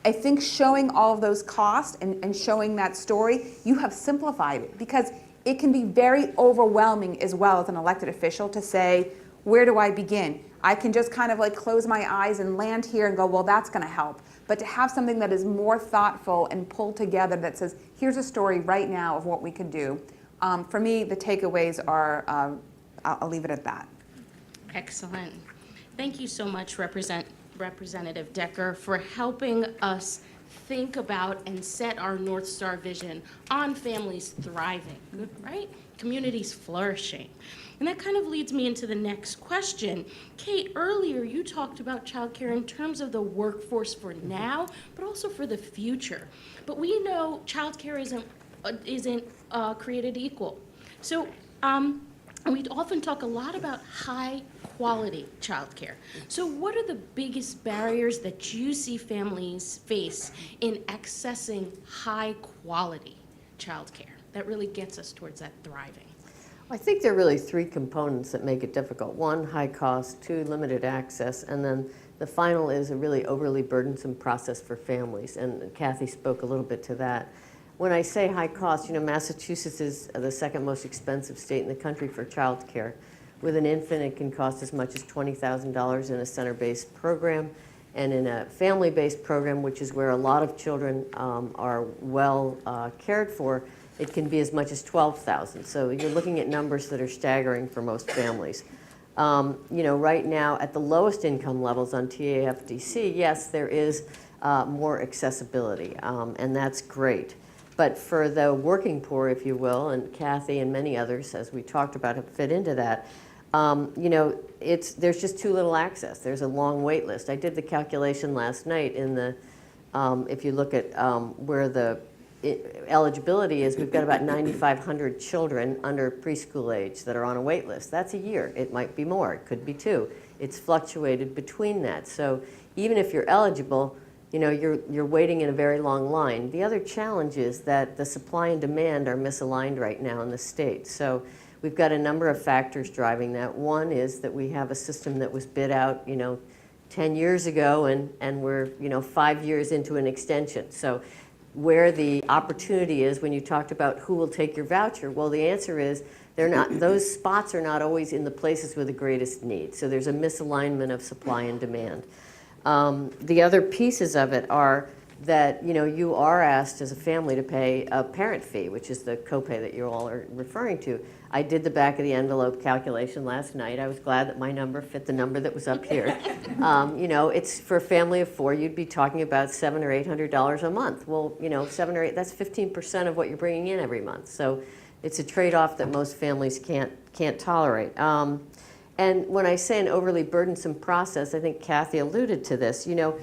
I think showing all of those costs and showing that story, you have simplified it, because it can be very overwhelming as well as an elected official to say, where do I begin? I can just kind of like close my eyes and land here and go, well, that's going to help. But to have something that is more thoughtful and pulled together that says, here's a story right now of what we could do. For me, the takeaways are, I'll leave it at that. Excellent. Thank you so much, Representative Decker, for helping us think about and set our North Star vision on families thriving, right? Communities flourishing. And that kind of leads me into the next question. Kate, earlier you talked about childcare in terms of the workforce for now, but also for the future. But we know childcare isn't created equal. So we often talk a lot about high quality childcare. So what are the biggest barriers that you see families face in accessing high quality childcare that really gets us towards that thriving? I think there are really 3 components that make it difficult. 1, high cost, 2, limited access, and then the final is a really overly burdensome process for families, and Kathy spoke a little bit to that. When I say high cost, Massachusetts is the second most expensive state in the country for child care. With an infant, it can cost as much as $20,000 in a center-based program, and in a family-based program, which is where a lot of children are well cared for, it can be as much as $12,000. So you're looking at numbers that are staggering for most families. Right now, at the lowest income levels on TAFDC, yes, there is more accessibility, and that's great. But for the working poor, if you will, and Kathy and many others, as we talked about, have fit into that, there's just too little access. There's a long wait list. I did the calculation last night in the, if you look at where the eligibility is we've got about 9,500 children under preschool age that are on a wait list. That's a year. It might be more. It could be 2. It's fluctuated between that. So even if you're eligible, you know, you're waiting in a very long line. The other challenge is that the supply and demand are misaligned right now in the state. So we've got a number of factors driving that. One is that we have a system that was bid out, you know, 10 years ago, and we're, you know, 5 years into an extension. So where the opportunity is, when you talked about who will take your voucher, well, the answer is they're not, those spots are not always in the places with the greatest need. So there's a misalignment of supply and demand. The other pieces of it are that, you know, you are asked as a family to pay a parent fee, which is the copay that you all are referring to. I did the back of the envelope calculation last night. I was glad that my number fit the number that was up here. You know, it's for a family of 4, you'd be talking about $700 or $800 a month. Well, you know, 7 or 8, that's 15% of what you're bringing in every month. So it's a trade-off that most families can't tolerate. And when I say an overly burdensome process, I think Kathy alluded to this. You know,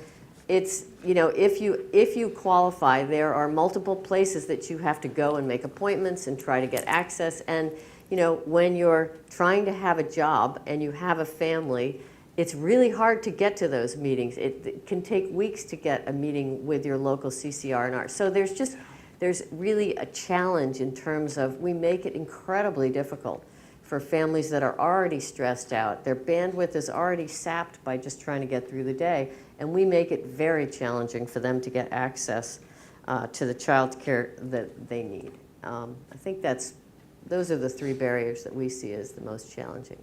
it's, you know, if you qualify, there are multiple places that you have to go and make appointments and try to get access. And, you know, when you're trying to have a job and you have a family, it's really hard to get to those meetings. It can take weeks to get a meeting with your local CCR&R. So there's really a challenge in terms of, we make it incredibly difficult for families that are already stressed out. Their bandwidth is already sapped by just trying to get through the day, and we make it very challenging for them to get access to the child care that they need. I think those are the 3 barriers that we see as the most challenging.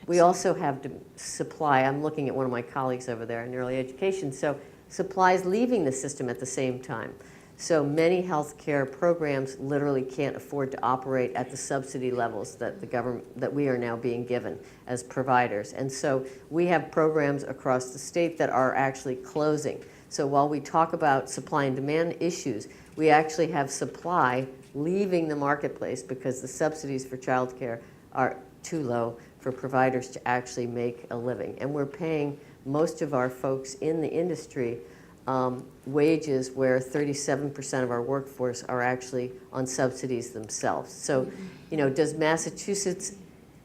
We also have supply. I'm looking at one of my colleagues over there in early education. So supplies leaving the system at the same time. So many healthcare programs literally can't afford to operate at the subsidy levels that the government, that we are now being given as providers. And so we have programs across the state that are actually closing. So while we talk about supply and demand issues, we actually have supply leaving the marketplace because the subsidies for childcare are too low for providers to actually make a living. And we're paying most of our folks in the industry wages where 37% of our workforce are actually on subsidies themselves. So, you know, does Massachusetts,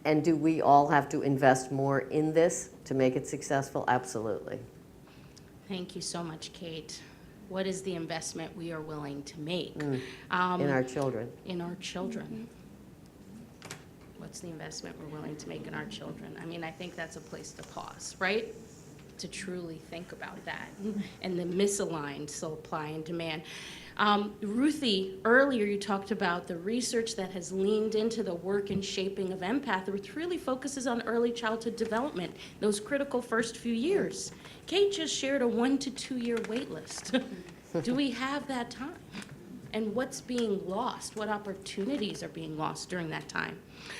and do we all have to invest more in this to make it successful? Absolutely. Thank you so much, Kate. What is the investment we are willing to make? In our children. In our children. What's the investment we're willing to make in our children? I mean, I think that's a place to pause, right? To truly think about that and the misaligned supply and demand. Ruthie, earlier you talked about the research that has leaned into the work and shaping of empath, which really focuses on early childhood development, those critical first few years. Kate just shared a 1 to 2 year wait list. Do we have that time? And what's being lost? What opportunities are being lost during that time?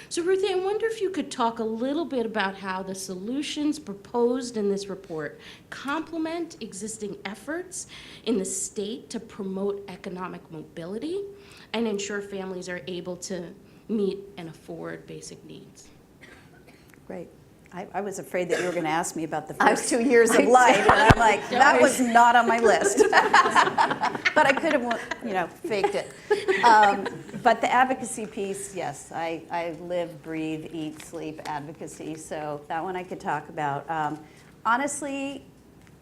So Ruthie, I wonder if you could talk a little bit about how the solutions proposed in this report complement existing efforts in the state to promote economic mobility and ensure families are able to meet and afford basic needs. Great. I was afraid that you were going to ask me about the first 2 years of life, and I'm like, that was not on my list. But I could have, you know, faked it. But the advocacy piece, yes, I live, breathe, eat, sleep advocacy, so that one I could talk about. Honestly,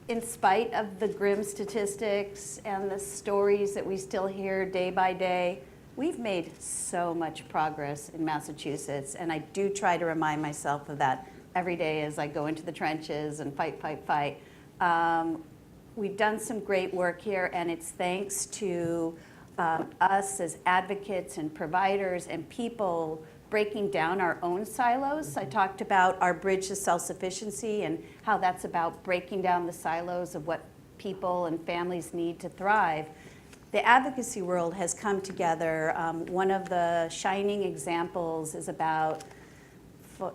in spite of the grim statistics and the stories that we still hear day by day, we've made so much progress in Massachusetts, and I do try to remind myself of that every day as I go into the trenches and fight. We've done some great work here, and it's thanks to us as advocates and providers and people breaking down our own silos. I talked about our bridge to self-sufficiency and how that's about breaking down the silos of what people and families need to thrive. The advocacy world has come together. One of the shining examples is about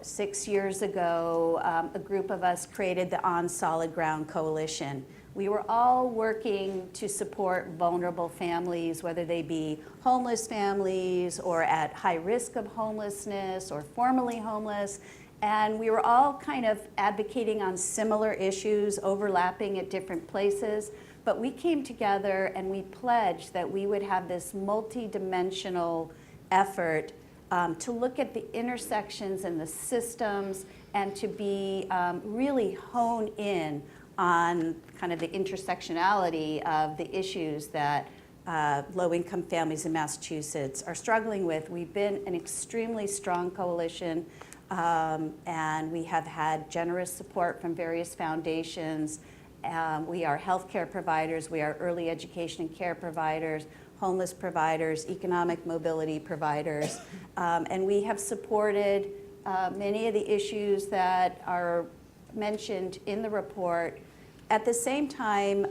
6 years ago, a group of us created the On Solid Ground Coalition. We were all working to support vulnerable families, whether they be homeless families or at high risk of homelessness or formerly homeless. And we were all kind of advocating on similar issues, overlapping at different places. But we came together and we pledged that we would have this multi-dimensional effort to look at the intersections and the systems and to be really hone in on kind of the intersectionality of the issues that low-income families in Massachusetts are struggling with. We've been an extremely strong coalition, and we have had generous support from various foundations. We are healthcare providers, we are early education and care providers, homeless providers, economic mobility providers, and we have supported many of the issues that are mentioned in the report. At the same time,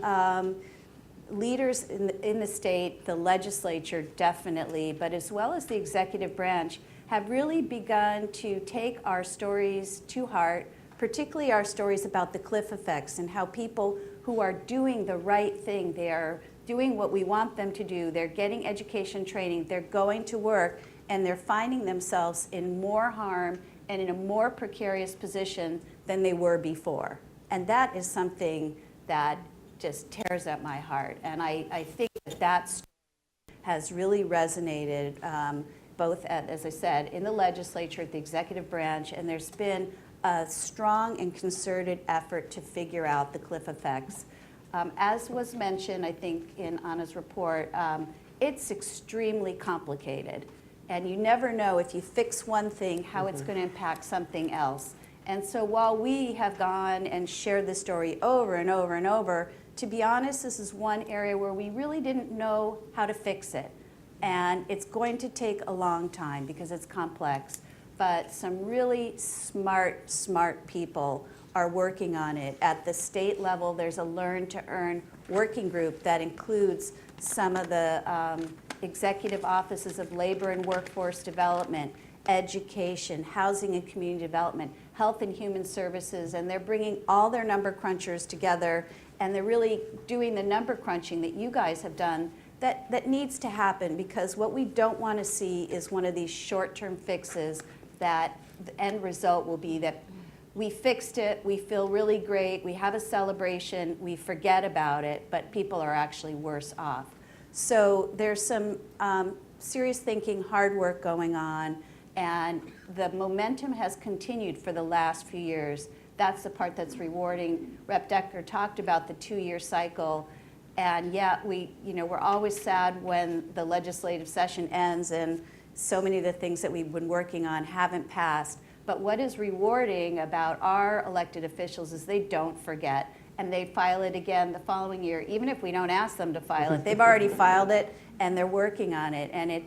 leaders in the state, the legislature definitely, but as well as the executive branch, have really begun to take our stories to heart, particularly our stories about the cliff effects and how people who are doing the right thing, they are doing what we want them to do, they're getting education training, they're going to work, and they're finding themselves in more harm and in a more precarious position than they were before. And that is something that just tears at my heart. And I think that story has really resonated both, as I said, in the legislature, at the executive branch, and there's been a strong and concerted effort to figure out the cliff effects. As was mentioned, I think, in Anna's report, it's extremely complicated. And you never know if you fix one thing, how it's going to impact something else. And so while we have gone and shared the story over and over and over, to be honest, this is one area where we really didn't know how to fix it. And it's going to take a long time because it's complex. But some really smart people are working on it. At the state level, there's a Learn to Earn working group that includes some of the executive offices of labor and workforce development, education, housing and community development, health and human services, and they're bringing all their number crunchers together, and they're really doing the number crunching that you guys have done that needs to happen, because what we don't want to see is one of these short-term fixes that the end result will be that we fixed it, we feel really great, we have a celebration, we forget about it, but people are actually worse off. So there's some serious thinking, hard work going on, and the momentum has continued for the last few years. That's the part that's rewarding. Rep. Decker talked about the 2-year cycle, and yeah, we're always sad when the legislative session ends and so many of the things that we've been working on haven't passed. But what is rewarding about our elected officials is they don't forget, and they file it again the following year. Even if we don't ask them to file it, they've already filed it, and they're working on it. And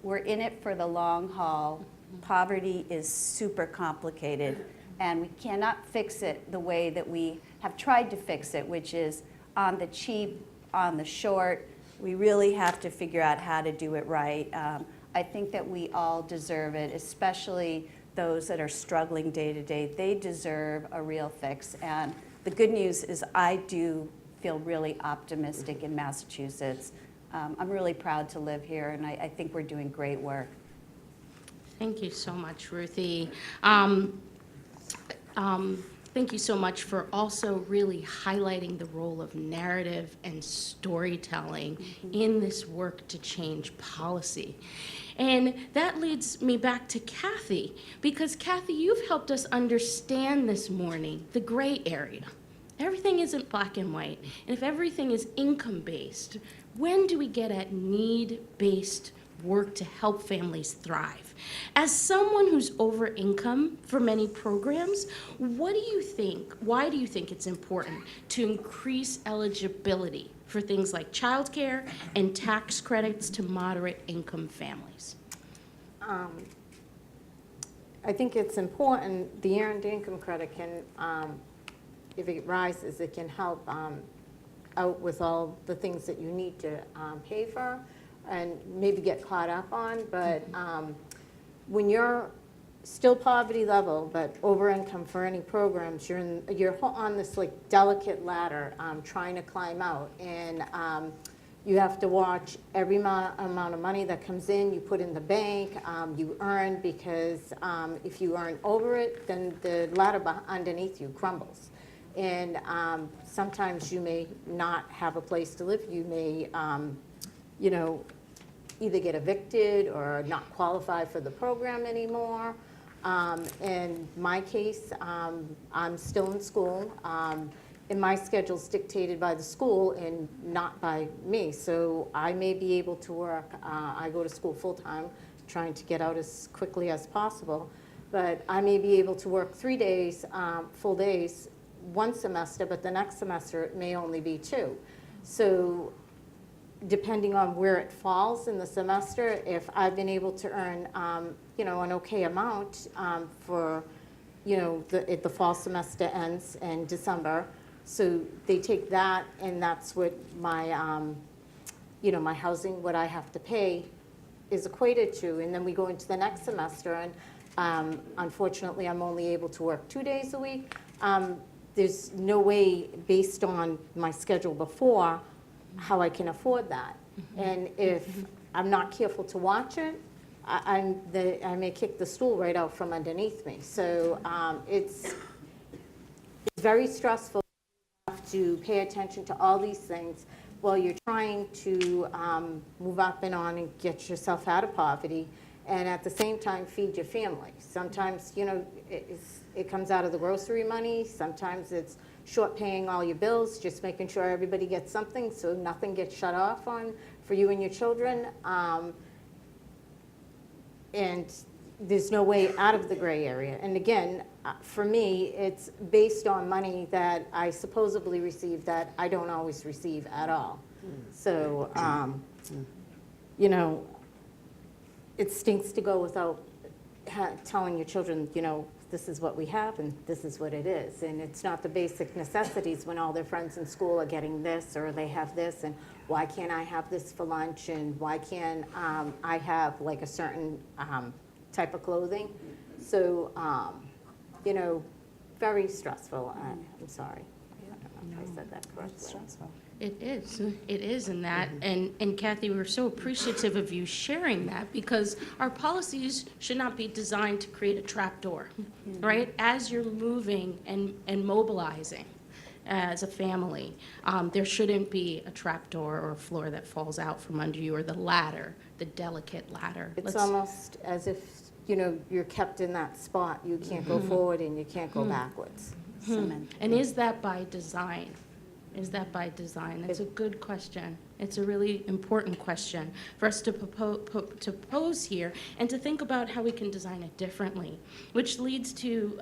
we're in it for the long haul. Poverty is super complicated, and we cannot fix it the way that we have tried to fix it, which is on the cheap, on the short. We really have to figure out how to do it right. I think that we all deserve it, especially those that are struggling day to day. They deserve a real fix. And the good news is I do feel really optimistic in Massachusetts. I'm really proud to live here, and I think we're doing great work. Thank you so much, Ruthie. Thank you so much for also really highlighting the role of narrative and storytelling in this work to change policy. And that leads me back to Kathy, because Kathy, you've helped us understand this morning the gray area. Everything isn't black and white. And if everything is income-based, when do we get at need-based work to help families thrive? As someone who's over income for many programs, what do you think, why do you think it's important to increase eligibility for things like childcare and tax credits to moderate income families? I think it's important. The earned income credit can, if it rises, it can help out with all the things that you need to pay for and maybe get caught up on. But when you're still poverty level but over income for any programs, you're on this like delicate ladder trying to climb out, and you have to watch every amount of money that comes in, you put in the bank, you earn, because if you earn over it, then the ladder underneath you crumbles. And sometimes you may not have a place to live. You may, you know, either get evicted or not qualify for the program anymore. In my case, I'm still in school, and my schedule's dictated by the school and not by me. So I may be able to work, I go to school full-time, trying to get out as quickly as possible, but I may be able to work 3 days, full days, one semester, but the next semester it may only be 2. So depending on where it falls in the semester, if I've been able to earn, you know, an okay amount for, you know, the fall semester ends in December, so they take that, and that's what my, you know, my housing, what I have to pay is equated to, and then we go into the next semester, and unfortunately, I'm only able to work 2 days a week. There's no way, based on my schedule before, how I can afford that. And if I'm not careful to watch it, I may kick the stool right out from underneath me. So it's very stressful. You have to pay attention to all these things while you're trying to move up and on and get yourself out of poverty, and at the same time feed your family. Sometimes, you know, it comes out of the grocery money. Sometimes it's short paying all your bills, just making sure everybody gets something so nothing gets shut off on for you and your children. And there's no way out of the gray area. And again, for me, it's based on money that I supposedly receive that I don't always receive at all. So, you know, it stinks to go without telling your children, you know, this is what we have and this is what it is. And it's not the basic necessities when all their friends in school are getting this or they have this, and why can't I have this for lunch, and why can't I have like a certain type of clothing. So, you know, very stressful. I'm sorry. I don't know if I said that correctly. It is in that, and Kathy, we're so appreciative of you sharing that, because our policies should not be designed to create a trapdoor, right? As you're moving and mobilizing as a family, there shouldn't be a trapdoor or a floor that falls out from under you, or the ladder, the delicate ladder. It's almost as if, you know, you're kept in that spot. You can't go forward and you can't go backwards. And is that by design? Is that by design? That's a good question. It's a really important question for us to pose here, and to think about how we can design it differently, which leads to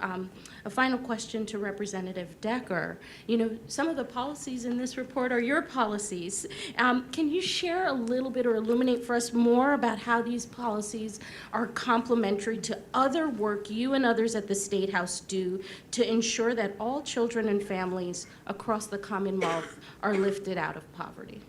a final question to Representative Decker. You know, some of the policies in this report are your policies. Can you share a little bit or illuminate for us more about how these policies are complementary to other work you and others at the State House do to ensure that all children and families across the Commonwealth are lifted out of poverty?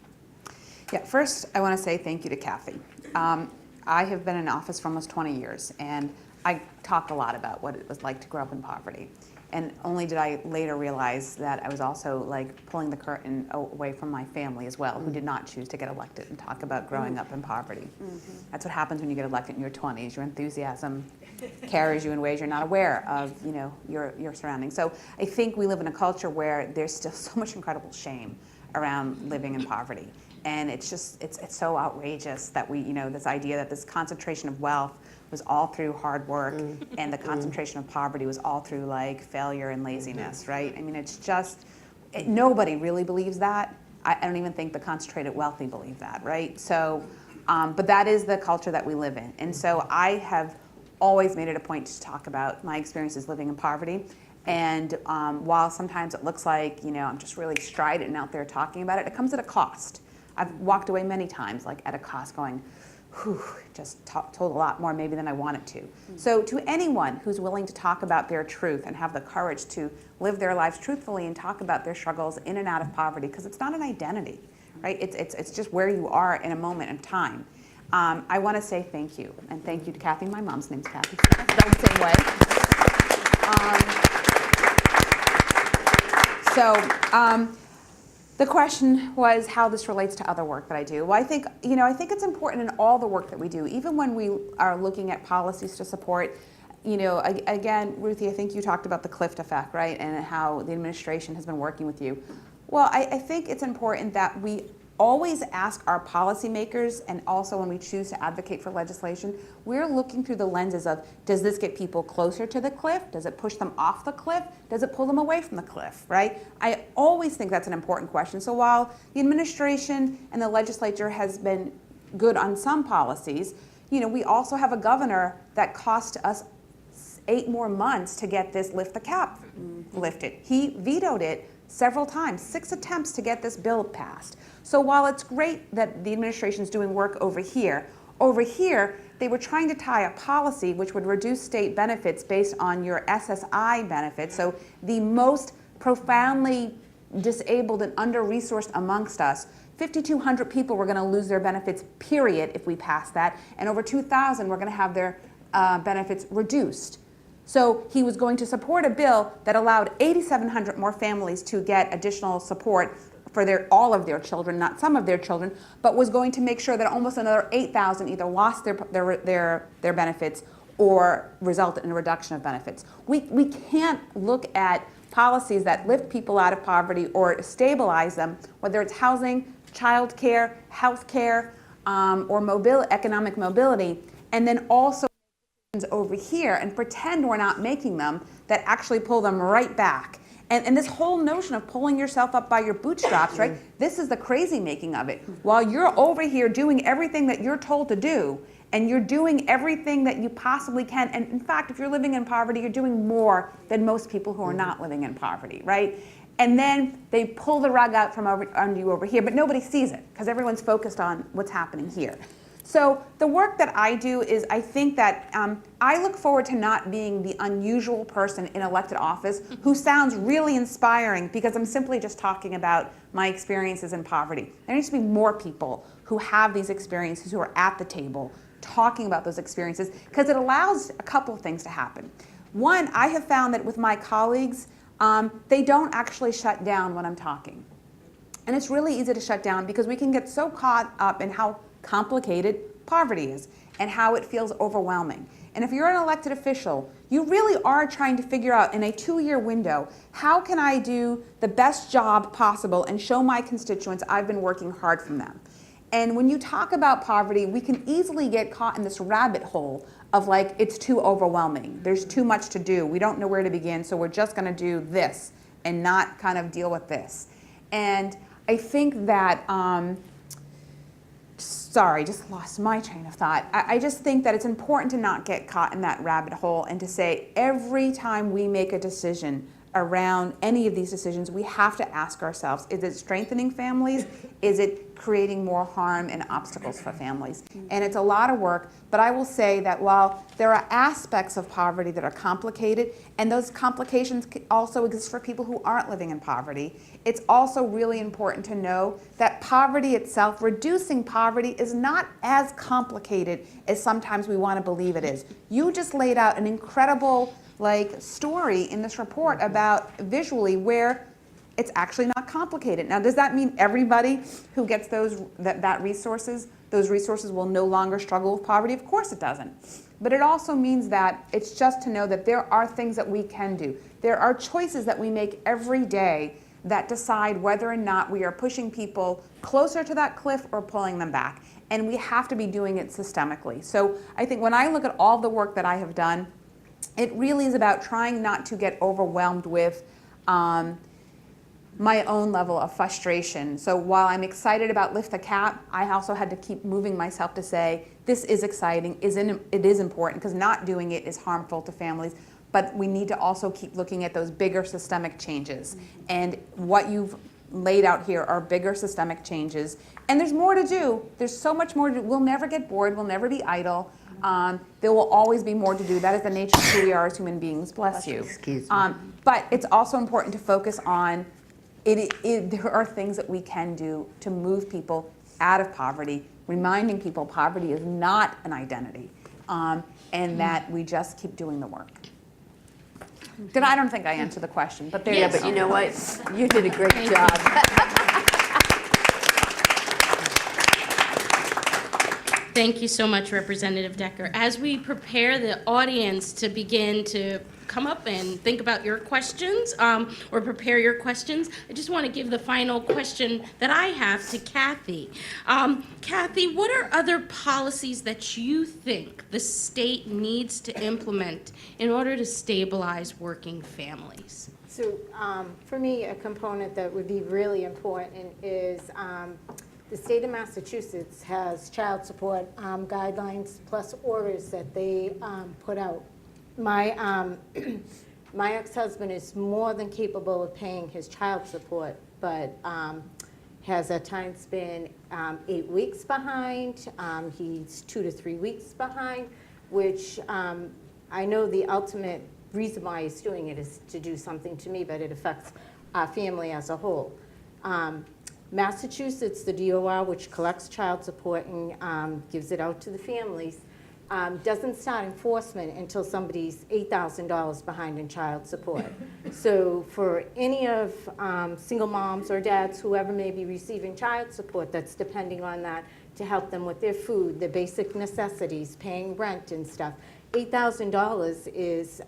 Yeah, first I want to say thank you to Kathy. I have been in office for almost 20 years, and I talked a lot about what it was like to grow up in poverty. And only did I later realize that I was also like pulling the curtain away from my family as well, who did not choose to get elected, and talk about growing up in poverty. That's what happens when you get elected in your 20s. Your enthusiasm carries you in ways you're not aware of, you know, your surroundings. So I think we live in a culture where there's still so much incredible shame around living in poverty. And it's just, it's so outrageous that we, you know, this idea that this concentration of wealth was all through hard work, and the concentration of poverty was all through like failure and laziness, right? I mean, it's just, nobody really believes that. I don't even think the concentrated wealthy believe that, right? So, but that is the culture that we live in. And so I have always made it a point to talk about my experiences living in poverty. And while sometimes it looks like, you know, I'm just really strident out there talking about it, it comes at a cost. I've walked away many times, like at a cost, going, whew, just told a lot more maybe than I wanted to. So to anyone who's willing to talk about their truth and have the courage to live their lives truthfully and talk about their struggles in and out of poverty, because it's not an identity, right? It's just where you are in a moment in time. I want to say thank you, and thank you to Kathy. My mom's name's Kathy, so that's the same way. The question was how this relates to other work that I do. Well, I think it's important in all the work that we do, even when we are looking at policies to support Again, Ruthie, I think you talked about the Clift effect, right? And how the administration has been working with you. Well, I think it's important that we always ask our policymakers, and also when we choose to advocate for legislation, we're looking through the lenses of, does this get people closer to the cliff? Does it push them off the cliff? Does it pull them away from the cliff, right? I always think that's an important question. So while the administration and the legislature has been good on some policies, we also have a governor that cost us 8 more months to get this lift the cap lifted. He vetoed it several times, 6 attempts to get this bill passed. So while it's great that the administration is doing work over here, they were trying to tie a policy which would reduce state benefits based on your SSI benefits. So the most profoundly disabled and under-resourced amongst us, 5,200 people were going to lose their benefits, period, if we pass that, and over 2,000 were going to have their benefits reduced. So he was going to support a bill that allowed 8,700 more families to get additional support for all of their children, not some of their children, but was going to make sure that almost another 8,000 either lost their benefits or resulted in a reduction of benefits. We can't look at policies that lift people out of poverty or stabilize them, whether it's housing, child care, health care, or economic mobility, and then also over here and pretend we're not making them, that actually pull them right back. And this whole notion of pulling yourself up by your bootstraps, right? This is the crazy making of it. While you're over here doing everything that you're told to do, and you're doing everything that you possibly can, and in fact, if you're living in poverty, you're doing more than most people who are not living in poverty, right? And then they pull the rug out from under you over here, but nobody sees it because everyone's focused on what's happening here. So the work that I do is, I think that I look forward to not being the unusual person in elected office who sounds really inspiring because I'm simply just talking about my experiences in poverty. There needs to be more people who have these experiences, who are at the table talking about those experiences, because it allows a couple of things to happen. One, I have found that with my colleagues, they don't actually shut down when I'm talking. And it's really easy to shut down because we can get so caught up in how complicated poverty is and how it feels overwhelming. And if you're an elected official, you really are trying to figure out in a 2-year window, how can I do the best job possible and show my constituents I've been working hard for them. And when you talk about poverty, we can easily get caught in this rabbit hole of like, it's too overwhelming. There's too much to do. We don't know where to begin, so we're just going to do this and not kind of deal with this. And I think that, sorry, just lost my train of thought. I just think that it's important to not get caught in that rabbit hole and to say every time we make a decision around any of these decisions, we have to ask ourselves, is it strengthening families? Is it creating more harm and obstacles for families? And it's a lot of work, but I will say that while there are aspects of poverty that are complicated, and those complications also exist for people who aren't living in poverty, it's also really important to know that poverty itself, reducing poverty, is not as complicated as sometimes we want to believe it is. You just laid out an incredible story in this report about visually where it's actually not complicated. Now, does that mean everybody who gets those resources will no longer struggle with poverty? Of course it doesn't. But it also means that it's just to know that there are things that we can do. There are choices that we make every day that decide whether or not we are pushing people closer to that cliff or pulling them back. And we have to be doing it systemically. So I think when I look at all the work that I have done, it really is about trying not to get overwhelmed with my own level of frustration. So while I'm excited about Lift the Cap, I also had to keep moving myself to say, this is exciting, it is important, because not doing it is harmful to families, but we need to also keep looking at those bigger systemic changes. And what you've laid out here are bigger systemic changes. And there's more to do. There's so much more to do. We'll never get bored, we'll never be idle. There will always be more to do. That is the nature of who we are as human beings. Bless you. Excuse me. But it's also important to focus on there are things that we can do to move people out of poverty, reminding people poverty is not an identity, and that we just keep doing the work. I don't think I answered the question, but there you go. But you know what? You did a great job. Thank you so much, Representative Decker. As we prepare the audience to begin to come up and think about your questions or prepare your questions, I just want to give the final question that I have to Kathy. Kathy, what are other policies that you think the state needs to implement in order to stabilize working families? So for me, a component that would be really important is the state of Massachusetts has child support guidelines plus orders that they put out. My my ex-husband is more than capable of paying his child support, but has at times been 8 weeks behind. He's 2 to 3 weeks behind, which I know the ultimate reason why he's doing it is to do something to me, but it affects our family as a whole. Massachusetts, the DOR, which collects child support and gives it out to the families, doesn't start enforcement until somebody's $8,000 behind in child support. So for any of single moms or dads, whoever may be receiving child support that's depending on that to help them with their food, their basic necessities, paying rent and stuff, $8,000 is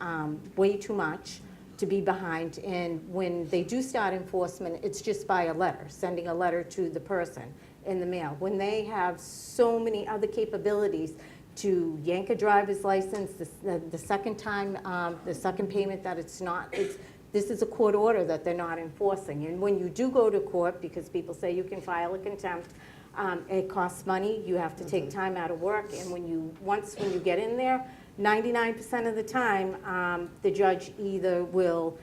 way too much to be behind. And when they do start enforcement, it's just by a letter, sending a letter to the person in the mail. When they have so many other capabilities to yank a driver's license, the second time, the second payment that this is a court order that they're not enforcing. And when you do go to court, because people say you can file a contempt, it costs money, you have to take time out of work, and when you get in there, 99% of the time, the judge either will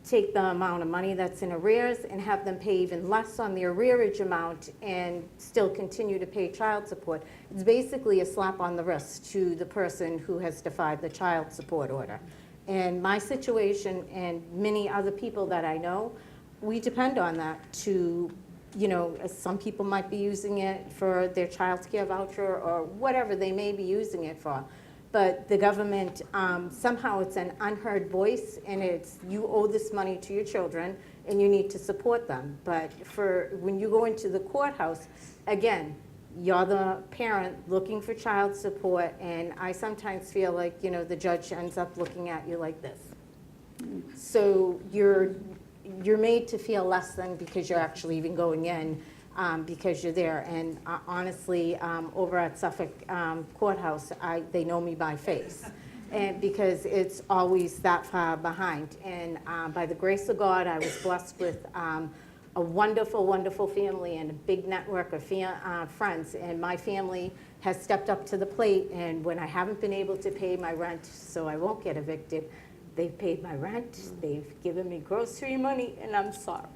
take the amount of money that's in arrears and have them pay even less on the arrearage amount and still continue to pay child support. It's basically a slap on the wrist to the person who has defied the child support order. And my situation and many other people that I know, we depend on that to, some people might be using it for their child care voucher or whatever they may be using it for. But the government, somehow it's an unheard voice, and it's, you owe this money to your children, and you need to support them. But when you go into the courthouse, again, you're the parent looking for child support, and I sometimes feel like, the judge ends up looking at you like this. So you're made to feel less than because you're actually even going in. Because you're there. And honestly, over at Suffolk Courthouse, they know me by face, and because it's always that far behind. And by the grace of God, I was blessed with a wonderful, wonderful family and a big network of friends. And my family has stepped up to the plate. And when I haven't been able to pay my rent, so I won't get evicted, they've paid my rent, they've given me grocery money, and I'm sorry.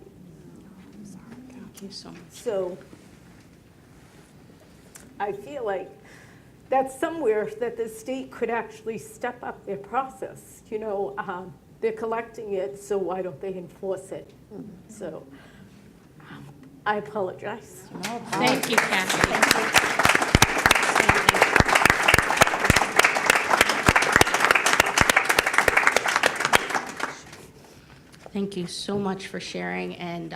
Thank you so much. So I feel like that's somewhere that the state could actually step up their process. They're collecting it, so why don't they enforce it? So I apologize. Thank you, Kathy. Thank you so much for sharing and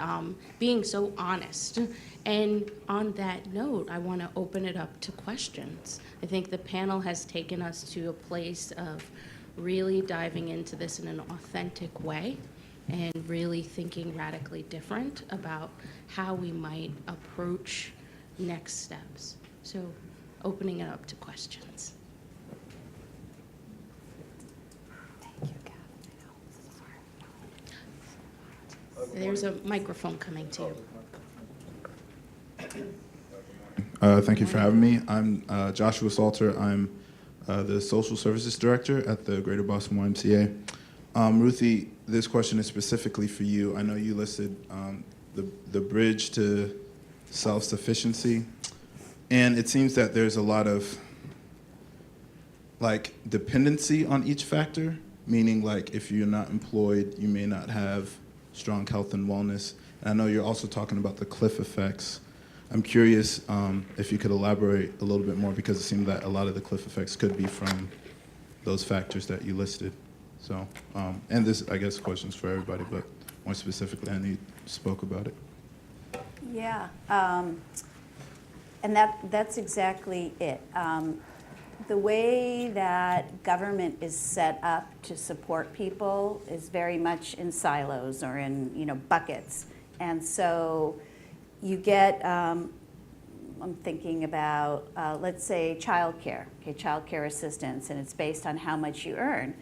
being so honest. And on that note, I want to open it up to questions. I think the panel has taken us to a place of really diving into this in an authentic way and really thinking radically different about how we might approach next steps. So opening it up to questions. There's a microphone coming to you. Thank you for having me. I'm Joshua Salter. I'm the Social Services Director at the Greater Boston YMCA. Ruthie, this question is specifically for you. I know you listed the bridge to self-sufficiency, and it seems that there's a lot of dependency on each factor, meaning if you're not employed, you may not have strong health and wellness. And I know you're also talking about the cliff effects. I'm curious if you could elaborate a little bit more, because it seemed that a lot of the cliff effects could be from those factors that you listed. So, and this, I guess, question's for everybody, but more specifically, I know you spoke about it. Yeah. And that's exactly it. The way that government is set up to support people is very much in silos or in buckets. And so you get, I'm thinking about, let's say childcare, childcare assistance, and it's based on how much you earn.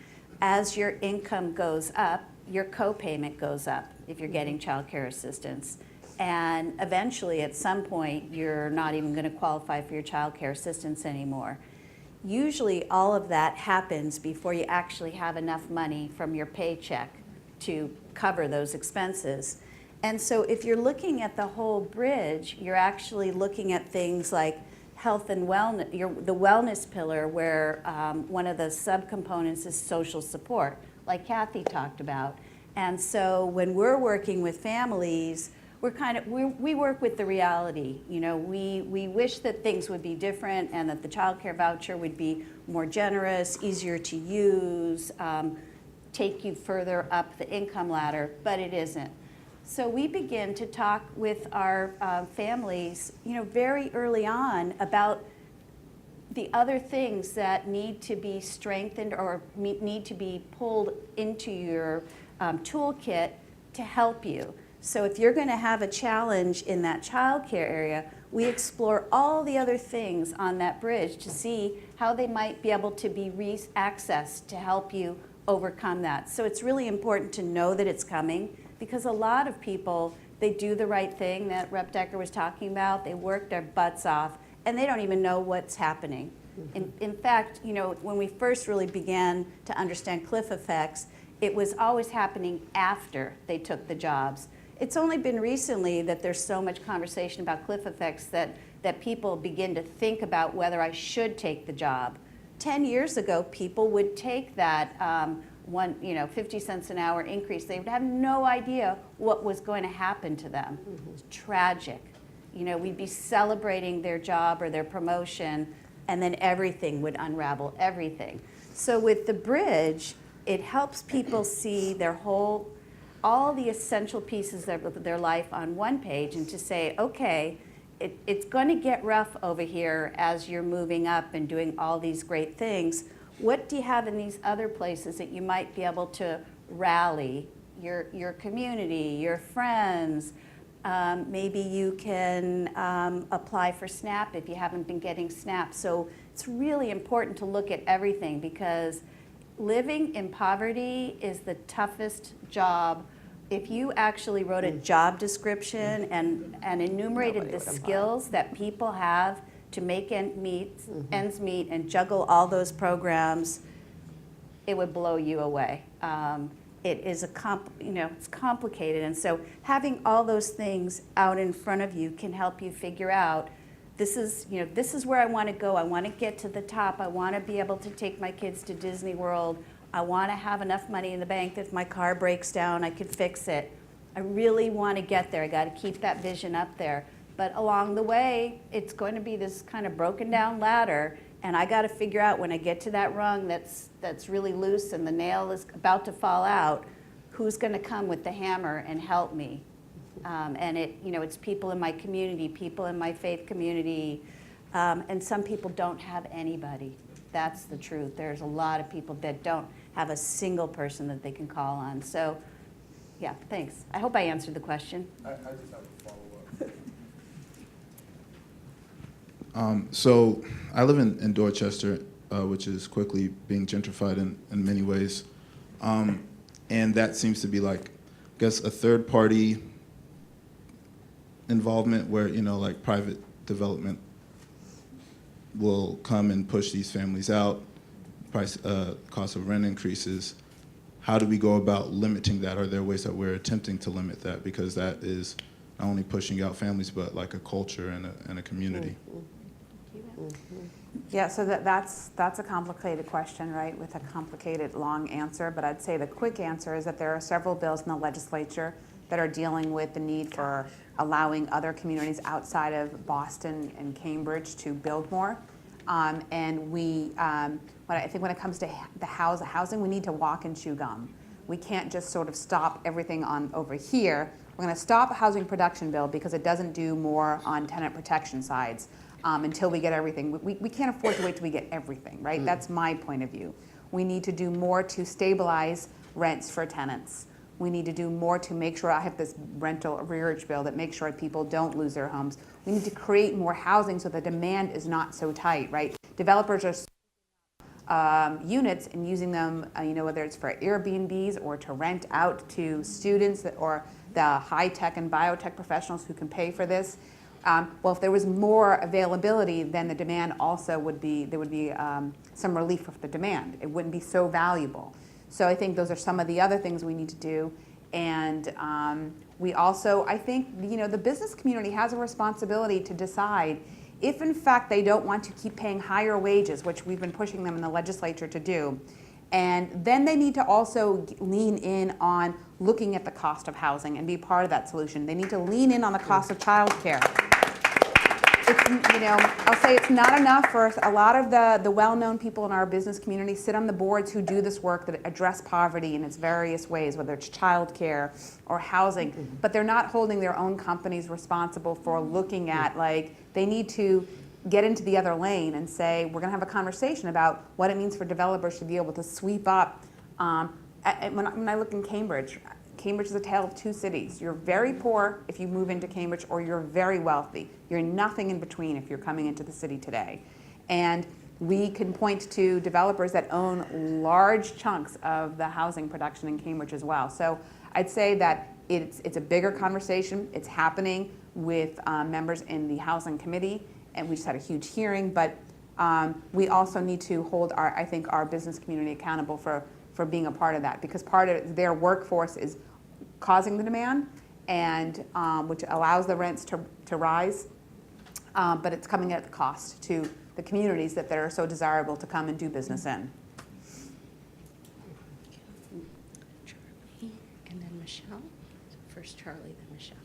As your income goes up, your co-payment goes up if you're getting childcare assistance. And eventually, at some point, you're not even going to qualify for your childcare assistance anymore. Usually, all of that happens before you actually have enough money from your paycheck to cover those expenses. And so if you're looking at the whole bridge, you're actually looking at things like health and wellness, the wellness pillar, where one of the subcomponents is social support, like Kathy talked about. And so when we're working with families, we work with the reality. We wish that things would be different and that the child care voucher would be more generous, easier to use, take you further up the income ladder, but it isn't. So we begin to talk with our families, very early on about the other things that need to be strengthened or need to be pulled into your toolkit to help you. So if you're going to have a challenge in that child care area, we explore all the other things on that bridge to see how they might be able to be accessed to help you overcome that. So it's really important to know that it's coming, because a lot of people, they do the right thing that Rep. Decker was talking about. They work their butts off, and they don't even know what's happening. In fact, when we first really began to understand cliff effects, it was always happening after they took the jobs. It's only been recently that there's so much conversation about cliff effects that people begin to think about whether I should take the job. 10 years ago, people would take that 50 cents an hour increase. They would have no idea what was going to happen to them. It's tragic. We'd be celebrating their job or their promotion, and then everything would unravel, everything. So with the bridge, it helps people see all the essential pieces of their life on one page, and to say, okay, it's going to get rough over here as you're moving up and doing all these great things. What do you have in these other places that you might be able to rally your community, your friends? Maybe you can apply for SNAP if you haven't been getting SNAP. So it's really important to look at everything, because living in poverty is the toughest job. If you actually wrote a job description and enumerated the skills that people have to make ends meet and juggle all those programs, it would blow you away. It is it's complicated, and so having all those things out in front of you can help you figure out, this is where I want to go. I want to get to the top. I want to be able to take my kids to Disney World. I want to have enough money in the bank that if my car breaks down, I could fix it. I really want to get there. I got to keep that vision up there. But along the way, it's going to be this kind of broken down ladder, and I got to figure out when I get to that rung that's really loose and the nail is about to fall out, who's going to come with the hammer and help me. And it's people in my community, people in my faith community, and some people don't have anybody. That's the truth. There's a lot of people that don't have a single person that they can call on. So, yeah, thanks. I hope I answered the question. I just have a follow-up. So I live in Dorchester, which is quickly being gentrified in many ways. And that seems to be like, I guess, a third-party involvement where, like private development will come and push these families out, cost of rent increases. How do we go about limiting that? Are there ways that we're attempting to limit that? Because that is not only pushing out families, but like a culture and a community. Yeah, so that's a complicated question, right, with a complicated long answer. But I'd say the quick answer is that there are several bills in the legislature that are dealing with the need for allowing other communities outside of Boston and Cambridge to build more. And I think when it comes to the housing, we need to walk and chew gum. We can't just sort of stop everything on over here. We're going to stop a housing production bill because it doesn't do more on tenant protection sides. until we get everything. We can't afford to wait till we get everything, right? That's my point of view. We need to do more to stabilize rents for tenants. We need to do more to make sure, I have this rental arrearage bill that makes sure people don't lose their homes. We need to create more housing so the demand is not so tight, right? Developers are units and using them, whether it's for Airbnbs or to rent out to students or the high-tech and biotech professionals who can pay for this. Well, if there was more availability, then the demand also would be, there would be some relief of the demand. It wouldn't be so valuable. So I think those are some of the other things we need to do. And we also, I think, the business community has a responsibility to decide if in fact they don't want to keep paying higher wages, which we've been pushing them in the legislature to do. And then they need to also lean in on looking at the cost of housing and be part of that solution. They need to lean in on the cost of childcare. I'll say it's not enough for a lot of the well-known people in our business community sit on the boards who do this work that address poverty in its various ways, whether it's childcare or housing, but they're not holding their own companies responsible for looking at, they need to get into the other lane and say, we're going to have a conversation about what it means for developers to be able to sweep up. When I look in Cambridge is a tale of two cities. You're very poor if you move into Cambridge, or you're very wealthy. You're nothing in between if you're coming into the city today. And we can point to developers that own large chunks of the housing production in Cambridge as well. So I'd say that it's a bigger conversation. It's happening with members in the housing committee, and we just had a huge hearing, but we also need to hold our business community accountable for being a part of that, because part of their workforce is causing the demand, and which allows the rents to rise, but it's coming at the cost to the communities that are so desirable to come and do business in. Charlie, and then Michelle. So first Charlie, then Michelle.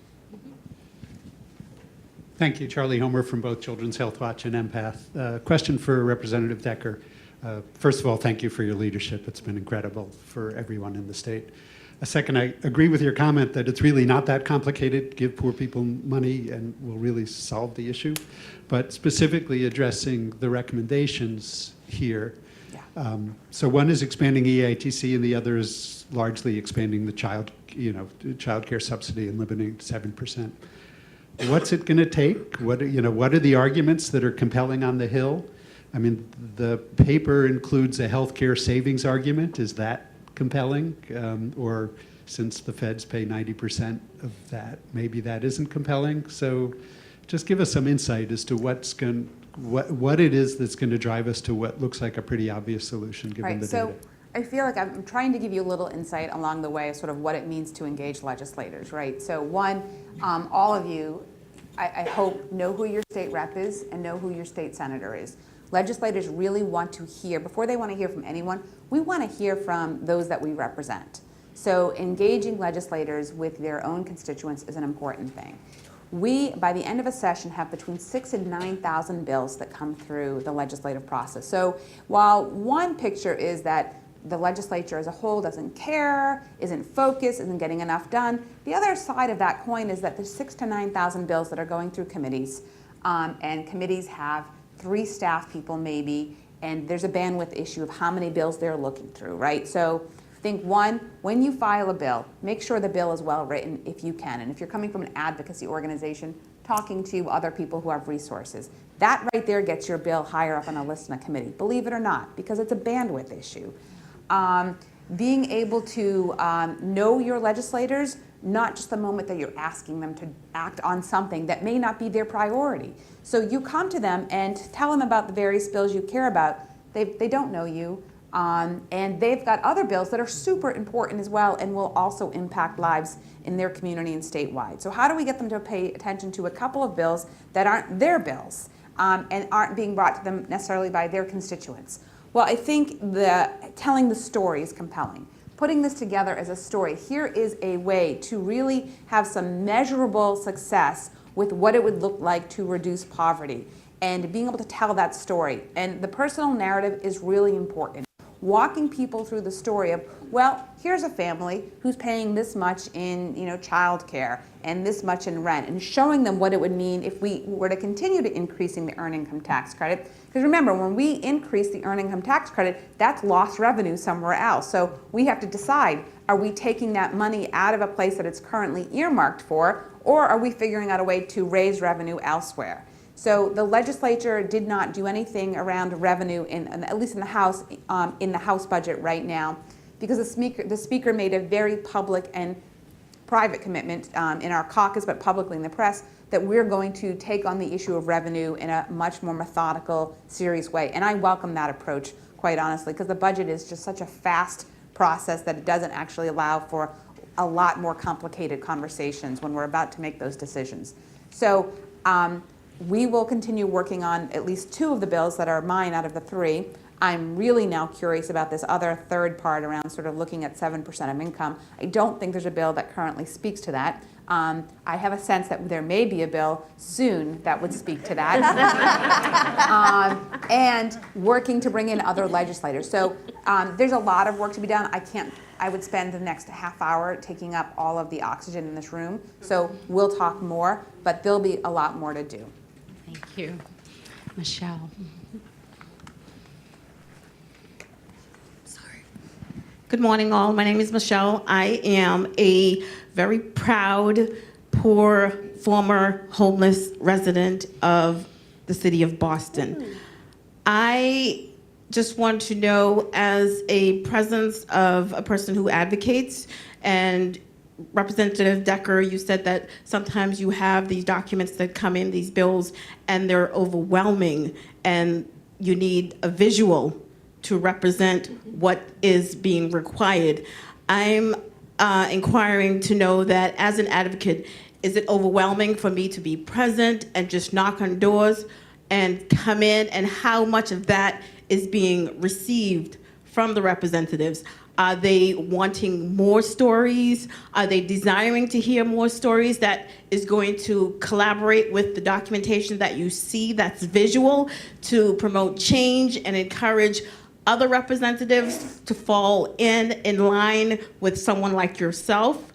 Thank you. Charlie Homer from both Children's HealthWatch and Empath. Question for Representative Decker. First of all, thank you for your leadership. It's been incredible for everyone in the state. Second, I agree with your comment that it's really not that complicated. Give poor people money and we'll really solve the issue. But specifically addressing the recommendations here. Yeah. So one is expanding EITC and the other is largely expanding the child care subsidy and limiting it to 7%. What's it going to take? What are the arguments that are compelling on the Hill? I mean, the paper includes a healthcare savings argument. Is that compelling? Or since the feds pay 90% of that, maybe that isn't compelling? So just give us some insight as to what it is that's going to drive us to what looks like a pretty obvious solution given the data. So I feel like I'm trying to give you a little insight along the way of sort of what it means to engage legislators, right? So one, all of you, I hope, know who your state rep is and know who your state senator is. Legislators really want to hear, before they want to hear from anyone, we want to hear from those that we represent. So engaging legislators with their own constituents is an important thing. We, by the end of a session, have between 6,000 and 9,000 bills that come through the legislative process. So while one picture is that the legislature as a whole doesn't care, isn't focused, isn't getting enough done, the other side of that coin is that there's 6,000 to 9,000 bills that are going through committees, and committees have 3 staff people maybe, and there's a bandwidth issue of how many bills they're looking through, right? So think one, when you file a bill, make sure the bill is well written if you can. And if you're coming from an advocacy organization, talking to other people who have resources. That right there gets your bill higher up on a list in a committee, believe it or not, because it's a bandwidth issue. Being able to know your legislators, not just the moment that you're asking them to act on something that may not be their priority. So you come to them and tell them about the various bills you care about. They don't know you, and they've got other bills that are super important as well and will also impact lives in their community and statewide. So how do we get them to pay attention to a couple of bills that aren't their bills and aren't being brought to them necessarily by their constituents? Well, I think telling the story is compelling. Putting this together as a story, here is a way to really have some measurable success with what it would look like to reduce poverty and being able to tell that story. And the personal narrative is really important. walking people through the story of, well, here's a family who's paying this much in, childcare and this much in rent, and showing them what it would mean if we were to continue to increasing the earned income tax credit. Because remember, when we increase the earned income tax credit, that's lost revenue somewhere else. So we have to decide, are we taking that money out of a place that it's currently earmarked for, or are we figuring out a way to raise revenue elsewhere? So the legislature did not do anything around revenue, at least in the House budget right now, because the speaker made a very public and private commitment in our caucus, but publicly in the press, that we're going to take on the issue of revenue in a much more methodical, serious way. And I welcome that approach, quite honestly, because the budget is just such a fast process that it doesn't actually allow for a lot more complicated conversations when we're about to make those decisions. So we will continue working on at least 2 of the bills that are mine out of the 3. I'm really now curious about this other third part around sort of looking at 7% of income. I don't think there's a bill that currently speaks to that. I have a sense that there may be a bill soon that would speak to that. And working to bring in other legislators. So there's a lot of work to be done. I would spend the next half hour taking up all of the oxygen in this room. So we'll talk more, but there'll be a lot more to do. Thank you. Michelle. Good morning, all. My name is Michelle. I am a very proud, poor, former homeless resident of the city of Boston. I just want to know, as a presence of a person who advocates, and Representative Decker, you said that sometimes you have these documents that come in, these bills, and they're overwhelming, and you need a visual to represent what is being required. I'm inquiring to know that, as an advocate, is it overwhelming for me to be present and just knock on doors and come in, and how much of that is being received from the representatives? Are they wanting more stories? Are they desiring to hear more stories that is going to collaborate with the documentation that you see that's visual to promote change and encourage other representatives to fall in line with someone like yourself?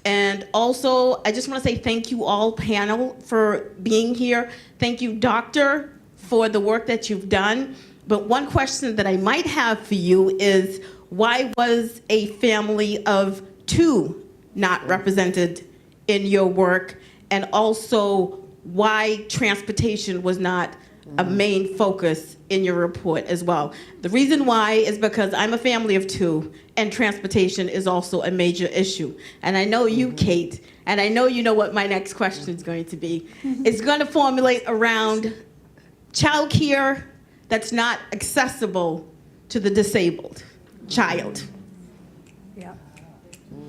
And also, I just want to say thank you all, panel, for being here. Thank you, doctor, for the work that you've done. But one question that I might have for you is, why was a family of 2 not represented in your work? And also, why transportation was not a main focus in your report as well? The reason why is because I'm a family of 2, and transportation is also a major issue. And I know you, Kate, and I know you know what my next question is going to be. It's going to formulate around childcare that's not accessible to the disabled child. Yep.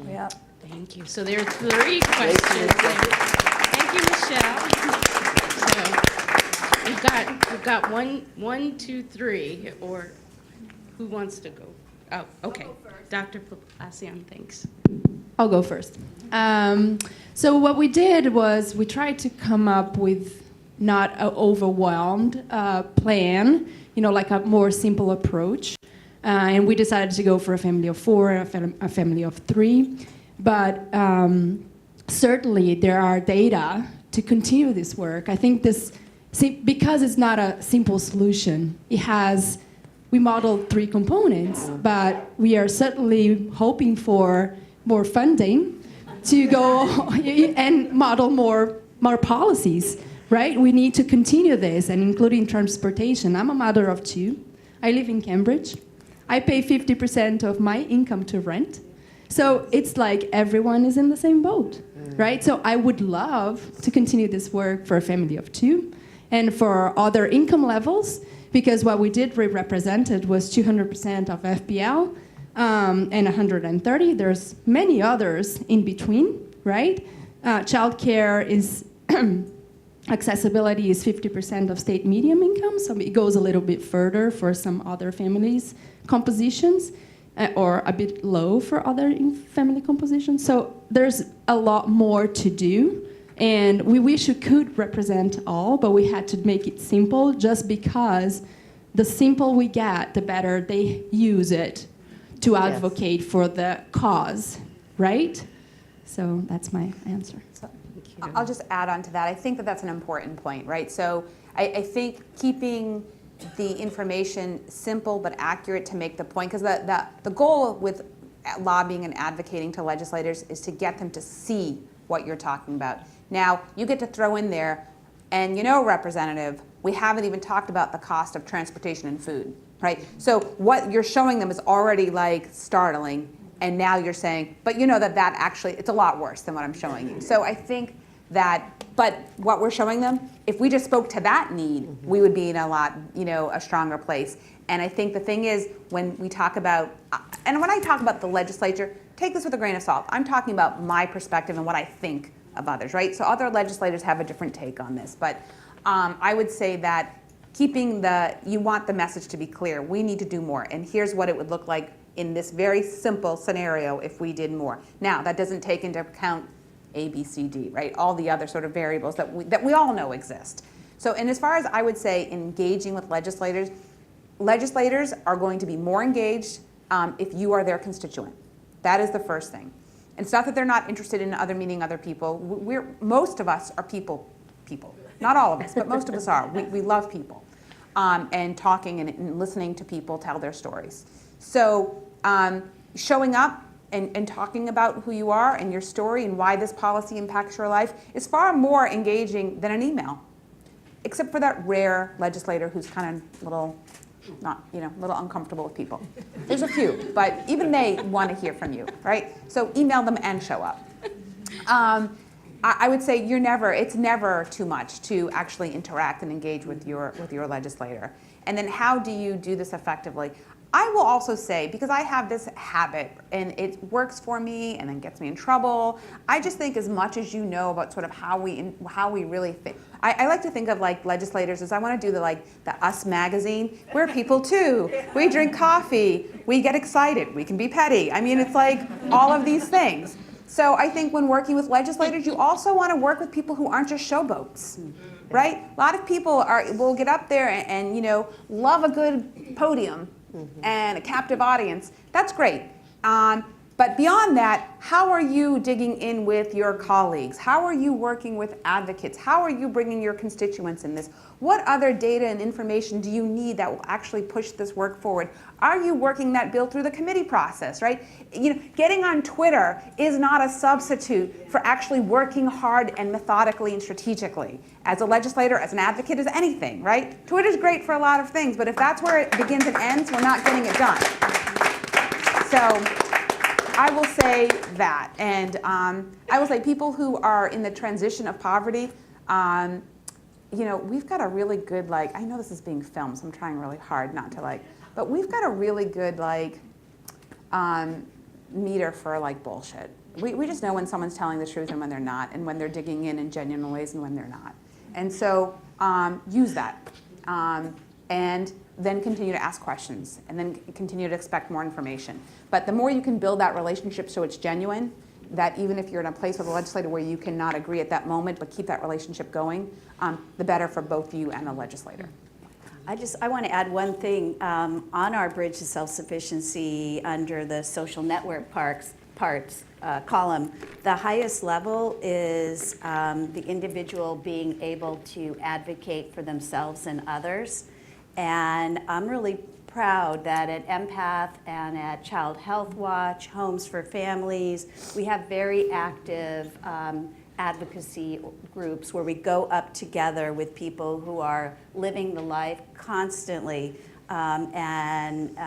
Yep. Thank you. So there are 3 questions. Thank you, Michelle. So we've got one, 2, 3, or who wants to go? Oh, okay. Dr. Papassian, thanks. I'll go first. So what we did was we tried to come up with not an overwhelmed plan, like a more simple approach. And we decided to go for a family of 4, a family of 3. But certainly there are data to continue this work. I think because it's not a simple solution, we modeled 3 components, but we are certainly hoping for more funding to go and model more policies, right? We need to continue this, and including transportation. I'm a mother of 2. I live in Cambridge. I pay 50% of my income to rent. So it's like everyone is in the same boat, right? So I would love to continue this work for a family of 2 and for other income levels, because what we did represented was 200% of FPL and 130. There's many others in between, right? Childcare is accessibility is 50% of state median income, so it goes a little bit further for some other families' compositions, or a bit low for other family compositions. So there's a lot more to do, and we wish we could represent all, but we had to make it simple just because the simple we get, the better they use it to advocate for the cause, right? So that's my answer. I'll just add on to that. I think that that's an important point, right? So I think keeping the information simple but accurate to make the point, because the goal with lobbying and advocating to legislators is to get them to see what you're talking about. Now, you get to throw in there, and Representative, we haven't even talked about the cost of transportation and food, right? So what you're showing them is already like startling, and now you're saying, but that actually, it's a lot worse than what I'm showing you. So I think that, but what we're showing them, if we just spoke to that need, we would be in a lot, a stronger place. And I think the thing is, when we talk about, and when I talk about the legislature, take this with a grain of salt. I'm talking about my perspective and what I think of others, right? So other legislators have a different take on this, but I would say that you want the message to be clear. We need to do more, and here's what it would look like in this very simple scenario if we did more. Now, that doesn't take into account A, B, C, D, right? All the other sort of variables that we all know exist. So, and as far as I would say engaging with legislators are going to be more engaged if you are their constituent. That is the first thing. And it's not that they're not interested in meeting other people. Most of us are people. Not all of us, but most of us are. We love people and talking and listening to people tell their stories. So showing up and talking about who you are and your story and why this policy impacts your life is far more engaging than an email, except for that rare legislator who's kind of little uncomfortable with people. There's a few, but even they want to hear from you, right? So email them and show up. I would say it's never too much to actually interact and engage with your legislator. And then how do you do this effectively? I will also say, because I have this habit and it works for me and then gets me in trouble, I just think as much as you know about sort of how we really think. I like to think of like legislators as I want to do the Us magazine. We're people too. We drink coffee. We get excited. We can be petty. I mean, it's like all of these things. So I think when working with legislators, you also want to work with people who aren't just showboats, right? A lot of people will get up there and love a good podium and a captive audience. That's great. But beyond that, how are you digging in with your colleagues? How are you working with advocates? How are you bringing your constituents in this? What other data and information do you need that will actually push this work forward? Are you working that bill through the committee process, right? Getting on Twitter is not a substitute for actually working hard and methodically and strategically. As a legislator, as an advocate, as anything, right? Twitter's great for a lot of things, but if that's where it begins and ends, we're not getting it done. So I will say that, and I will say people who are in the transition of poverty, we've got a really good, I know this is being filmed, so I'm trying really hard not to but we've got a really good meter for bullshit. We just know when someone's telling the truth and when they're not, and when they're digging in genuine ways and when they're not. And so use that. And then continue to ask questions, and then continue to expect more information. But the more you can build that relationship so it's genuine, that even if you're in a place with a legislator where you cannot agree at that moment, but keep that relationship going, the better for both you and the legislator. I want to add one thing. On our Bridge to Self-Sufficiency under the social network column, the highest level is the individual being able to advocate for themselves and others. And I'm really proud that at Empath and at HealthWatch, Homes for Families, we have very active advocacy groups where we go up together with people who are living the life constantly and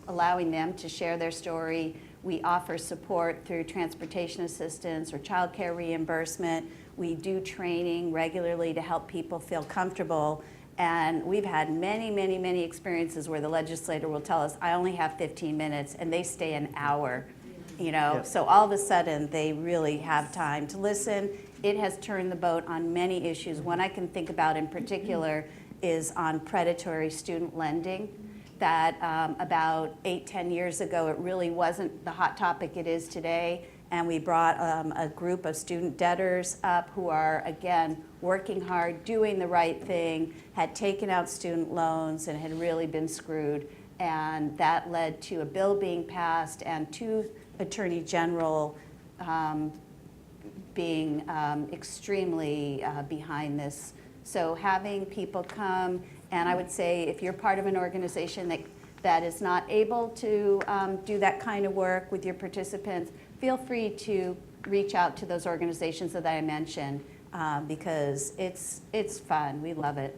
allowing them to share their story. We offer support through transportation assistance or child care reimbursement. We do training regularly to help people feel comfortable. And we've had many experiences where the legislator will tell us, I only have 15 minutes, and they stay an hour, Yep. So all of a sudden, they really have time to listen. It has turned the boat on many issues. One I can think about in particular is on predatory student lending, that about 8-10 years ago, it really wasn't the hot topic it is today. and we brought a group of student debtors up who are, again, working hard, doing the right thing, had taken out student loans and had really been screwed. And that led to a bill being passed and two Attorney General being extremely behind this. So having people come, and I would say if you're part of an organization that is not able to do that kind of work with your participants, feel free to reach out to those organizations that I mentioned because it's fun. We love it.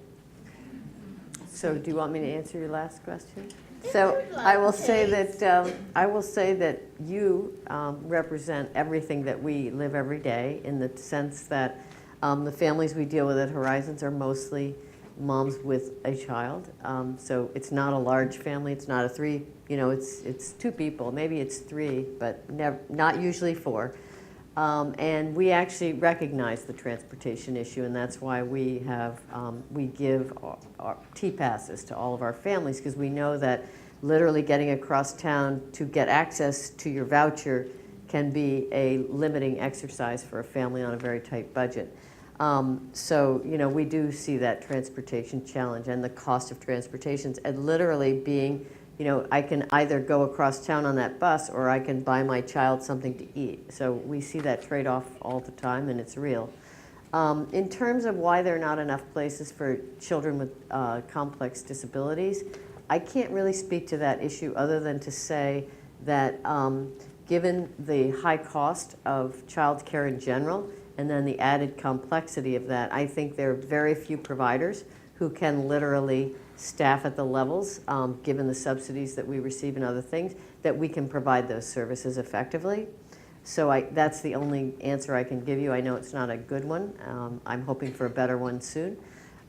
So do you want me to answer your last question? So I will say that you represent everything that we live every day, in the sense that the families we deal with at Horizons are mostly moms with a child. So it's not a large family. It's not a three. It's two people. Maybe it's three, but not usually four. And we actually recognize the transportation issue, and that's why we give our T-passes to all of our families, because we know that literally getting across town to get access to your voucher can be a limiting exercise for a family on a very tight budget. So we do see that transportation challenge and the cost of transportation, and literally being, I can either go across town on that bus or I can buy my child something to eat. So we see that trade-off all the time, and it's real. In terms of why there are not enough places for children with complex disabilities, I can't really speak to that issue other than to say that given the high cost of child care in general, and then the added complexity of that, I think there are very few providers who can literally staff at the levels, given the subsidies that we receive and other things, that we can provide those services effectively. So that's the only answer I can give you. I know it's not a good one. I'm hoping for a better one soon.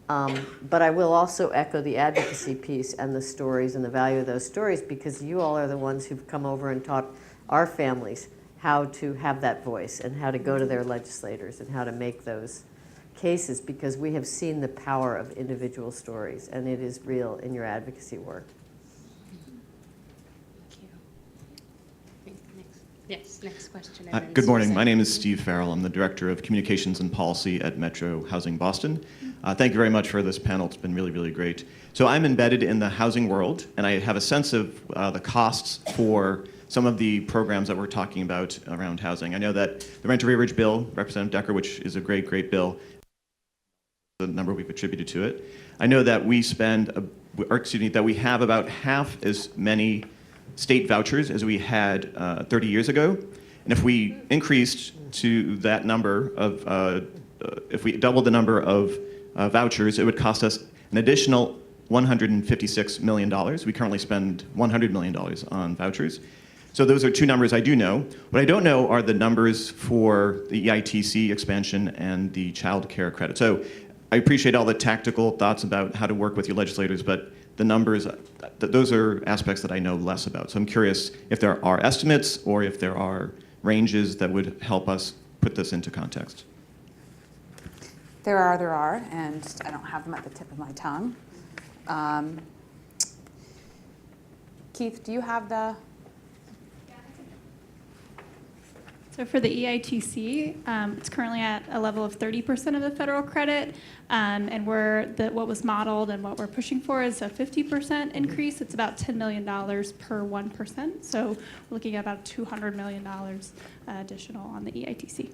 But I will also echo the advocacy piece and the stories and the value of those stories, because you all are the ones who've come over and taught our families how to have that voice and how to go to their legislators and how to make those cases, because we have seen the power of individual stories, and it is real in your advocacy work. Thank you. Next question. Good morning. My name is Steve Farrell. I'm the Director of Communications and Policy at Metro Housing Boston. Thank you very much for this panel. It's been really, really great. So I'm embedded in the housing world, and I have a sense of the costs for some of the programs that we're talking about around housing. I know that the rent arrearage bill, Representative Decker, which is a great, great bill, the number we've attributed to it. I know that we that we have about half as many state vouchers as we had 30 years ago. And if we increased to that number of, if we doubled the number of vouchers, it would cost us an additional $156 million. We currently spend $100 million on vouchers. So those are two numbers I do know. What I don't know are the numbers for the EITC expansion and the child care credit. So I appreciate all the tactical thoughts about how to work with your legislators, but the numbers, those are aspects that I know less about. So I'm curious if there are estimates or if there are ranges that would help us put this into context. There are, and I don't have them at the tip of my tongue. Keith, do you have the? So for the EITC, it's currently at a level of 30% of the federal credit, and what was modeled and what we're pushing for is a 50% increase. It's about $10 million per 1%, so we're looking at about $200 million additional on the EITC.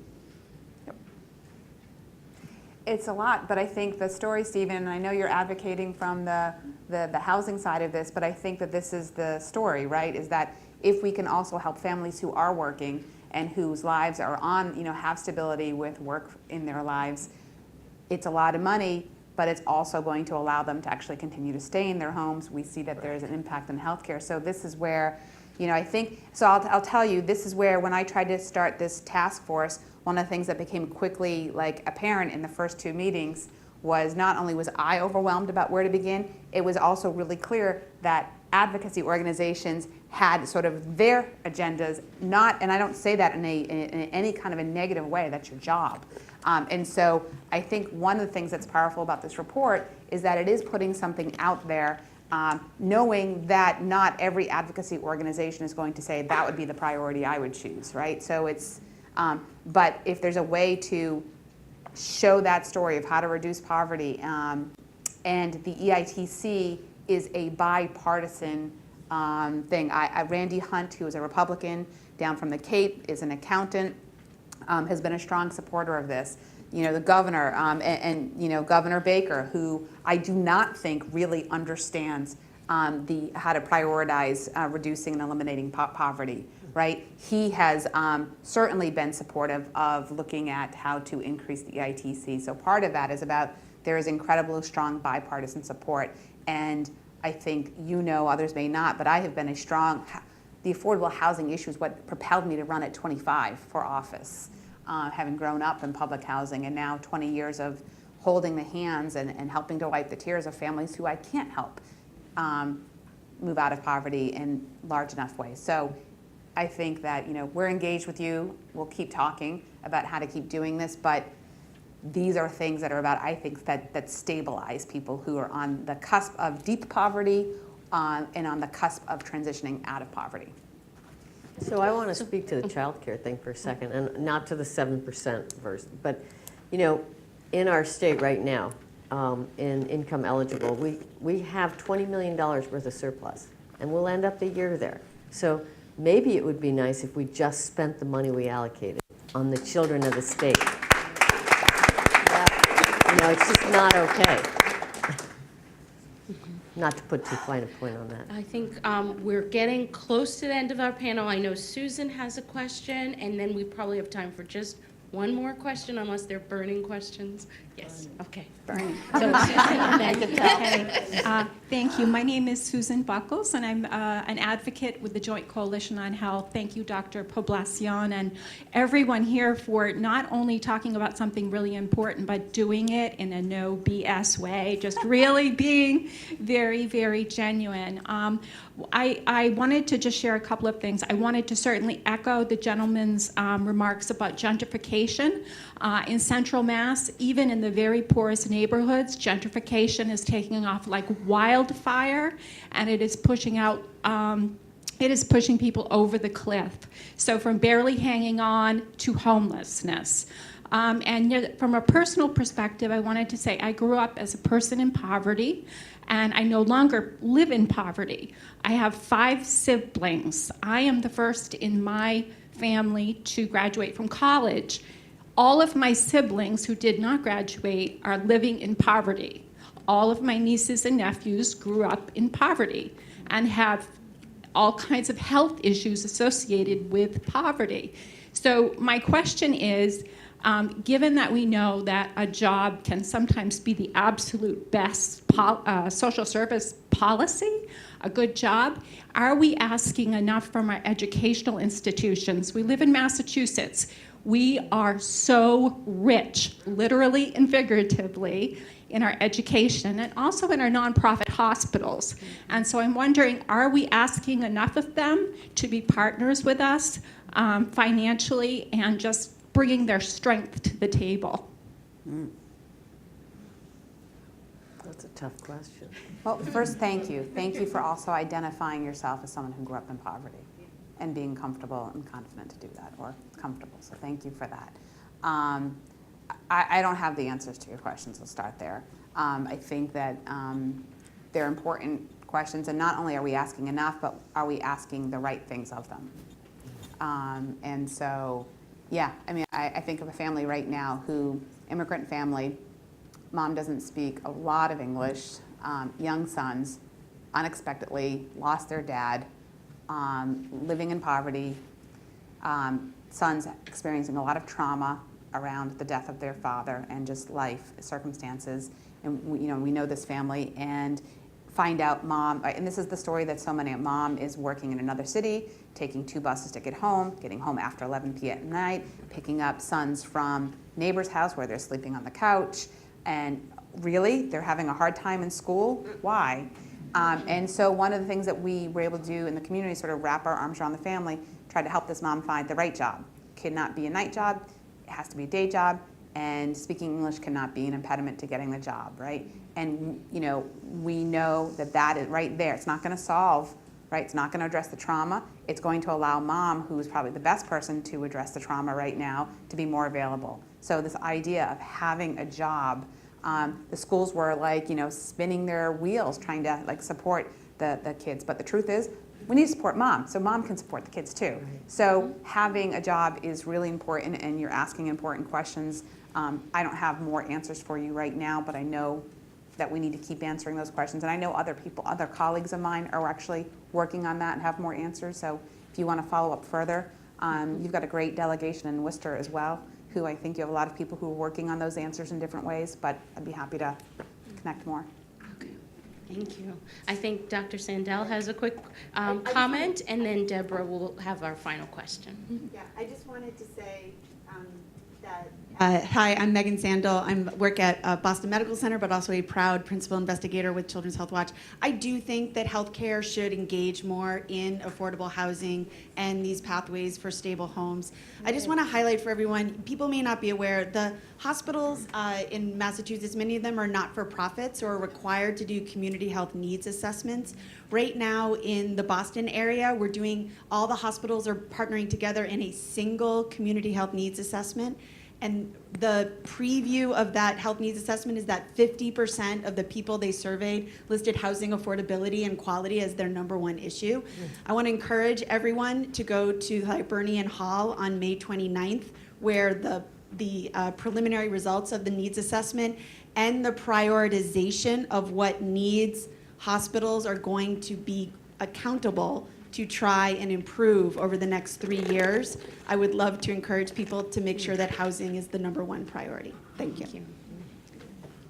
It's a lot, but I think the story, Stephen, and I know you're advocating from the housing side of this, but I think that this is the story, right? Is that if we can also help families who are working and whose lives are on, have stability with work in their lives, it's a lot of money, but it's also going to allow them to actually continue to stay in their homes. We see that there's an impact on healthcare. So this is where, I think, so I'll tell you, this is where when I tried to start this task force, one of the things that became quickly apparent in the first two meetings was not only was I overwhelmed about where to begin, it was also really clear that advocacy organizations had sort of their agendas, and I don't say that in any kind of a negative way, that's your job. And so I think one of the things that's powerful about this report is that it is putting something out there knowing that not every advocacy organization is going to say that would be the priority I would choose, right? So it's, but if there's a way to show that story of how to reduce poverty, and the EITC is a bipartisan thing. Randy Hunt, who is a Republican down from the Cape, is an accountant, has been a strong supporter of this. You know, the governor, and you know, Governor Baker, who I do not think really understands how to prioritize reducing and eliminating poverty, right? He has certainly been supportive of looking at how to increase the EITC. So part of that is about there is incredibly strong bipartisan support. And I think, you know, others may not, but I have been the affordable housing issue is what propelled me to run at 25 for office. Having grown up in public housing and now 20 years of holding the hands and helping to wipe the tears of families who I can't help move out of poverty in large enough ways. So I think that, you know, we're engaged with you. We'll keep talking about how to keep doing this, but these are things that are about, I think, that stabilize people who are on the cusp of deep poverty and on the cusp of transitioning out of poverty. So I want to speak to the child care thing for a second, and not to the 7% verse, but, you know, in our state right now, in income eligible, we have $20 million worth of surplus, and we'll end up the year there. So maybe it would be nice if we just spent the money we allocated on the children of the state. You know, it's just not okay. Not to put too fine a point on that. I think we're getting close to the end of our panel. I know Susan has a question, and then we probably have time for just one more question, unless they're burning questions. Yes, okay. Burning. So Susan, then. Okay. Thank you. My name is Susan Buckles, and I'm an advocate with the Joint Coalition on Health. Thank you, Dr. Poblacion, and everyone here for not only talking about something really important, but doing it in a no BS way, just really being very, very genuine. I wanted to just share a couple of things. I wanted to certainly echo the gentleman's remarks about gentrification. In Central Mass, even in the very poorest neighborhoods, gentrification is taking off like wildfire, and it is pushing out, it is pushing people over the cliff. So from barely hanging on to homelessness. And from a personal perspective, I wanted to say I grew up as a person in poverty, and I no longer live in poverty. I have 5 siblings. I am the first in my family to graduate from college. All of my siblings who did not graduate are living in poverty. All of my nieces and nephews grew up in poverty and have all kinds of health issues associated with poverty. So my question is, given that we know that a job can sometimes be the absolute best social service policy, a good job, are we asking enough from our educational institutions? We live in Massachusetts. We are so rich, literally and figuratively, in our education and also in our nonprofit hospitals. And so I'm wondering, are we asking enough of them to be partners with us financially and just bringing their strength to the table? That's a tough question. Well, first, thank you. Thank you for also identifying yourself as someone who grew up in poverty and being comfortable and confident to do that, or comfortable. So thank you for that. I don't have the answers to your questions. We'll start there. I think that they're important questions, and not only are we asking enough, but are we asking the right things of them? And so, yeah, I mean, I think of a family right now immigrant family, mom doesn't speak a lot of English, young sons unexpectedly lost their dad, living in poverty, sons experiencing a lot of trauma around the death of their father and just life circumstances. And we know this family, and find out mom, and this is the story that so many, mom is working in another city, taking 2 buses to get home, getting home after 11 p.m. at night, picking up sons from neighbor's house where they're sleeping on the couch, and really, they're having a hard time in school. Why? And so one of the things that we were able to do in the community is sort of wrap our arms around the family, try to help this mom find the right job. Cannot be a night job, it has to be a day job, and speaking English cannot be an impediment to getting the job, right? And we know that is right there. It's not going to solve, right? It's not going to address the trauma. It's going to allow mom, who's probably the best person to address the trauma right now, to be more available. So this idea of having a job, the schools were like, spinning their wheels trying to support the kids. But the truth is, we need to support mom, so mom can support the kids too. Right. So having a job is really important, and you're asking important questions. I don't have more answers for you right now, but I know that we need to keep answering those questions. And I know other people, other colleagues of mine are actually working on that and have more answers. So if you want to follow up further, you've got a great delegation in Worcester as well, who I think you have a lot of people who are working on those answers in different ways, but I'd be happy to connect more. Thank you. I think Dr. Sandell has a quick comment, and then Deborah will have our final question. Yeah, I just wanted to say that... Hi, I'm Megan Sandell. I work at Boston Medical Center, but also a proud principal investigator with Children's HealthWatch. I do think that healthcare should engage more in affordable housing and these pathways for stable homes. I just want to highlight for everyone, people may not be aware, the hospitals in Massachusetts, many of them are not-for-profits or are required to do community health needs assessments. Right now in the Boston area, all the hospitals are partnering together in a single community health needs assessment. And the preview of that health needs assessment is that 50% of the people they surveyed listed housing affordability and quality as their #1 issue. I want to encourage everyone to go to Hibernian Hall on May 29th, where the preliminary results of the needs assessment and the prioritization of what needs hospitals are going to be accountable to try and improve over the next 3 years. I would love to encourage people to make sure that housing is the #1 priority. Thank you.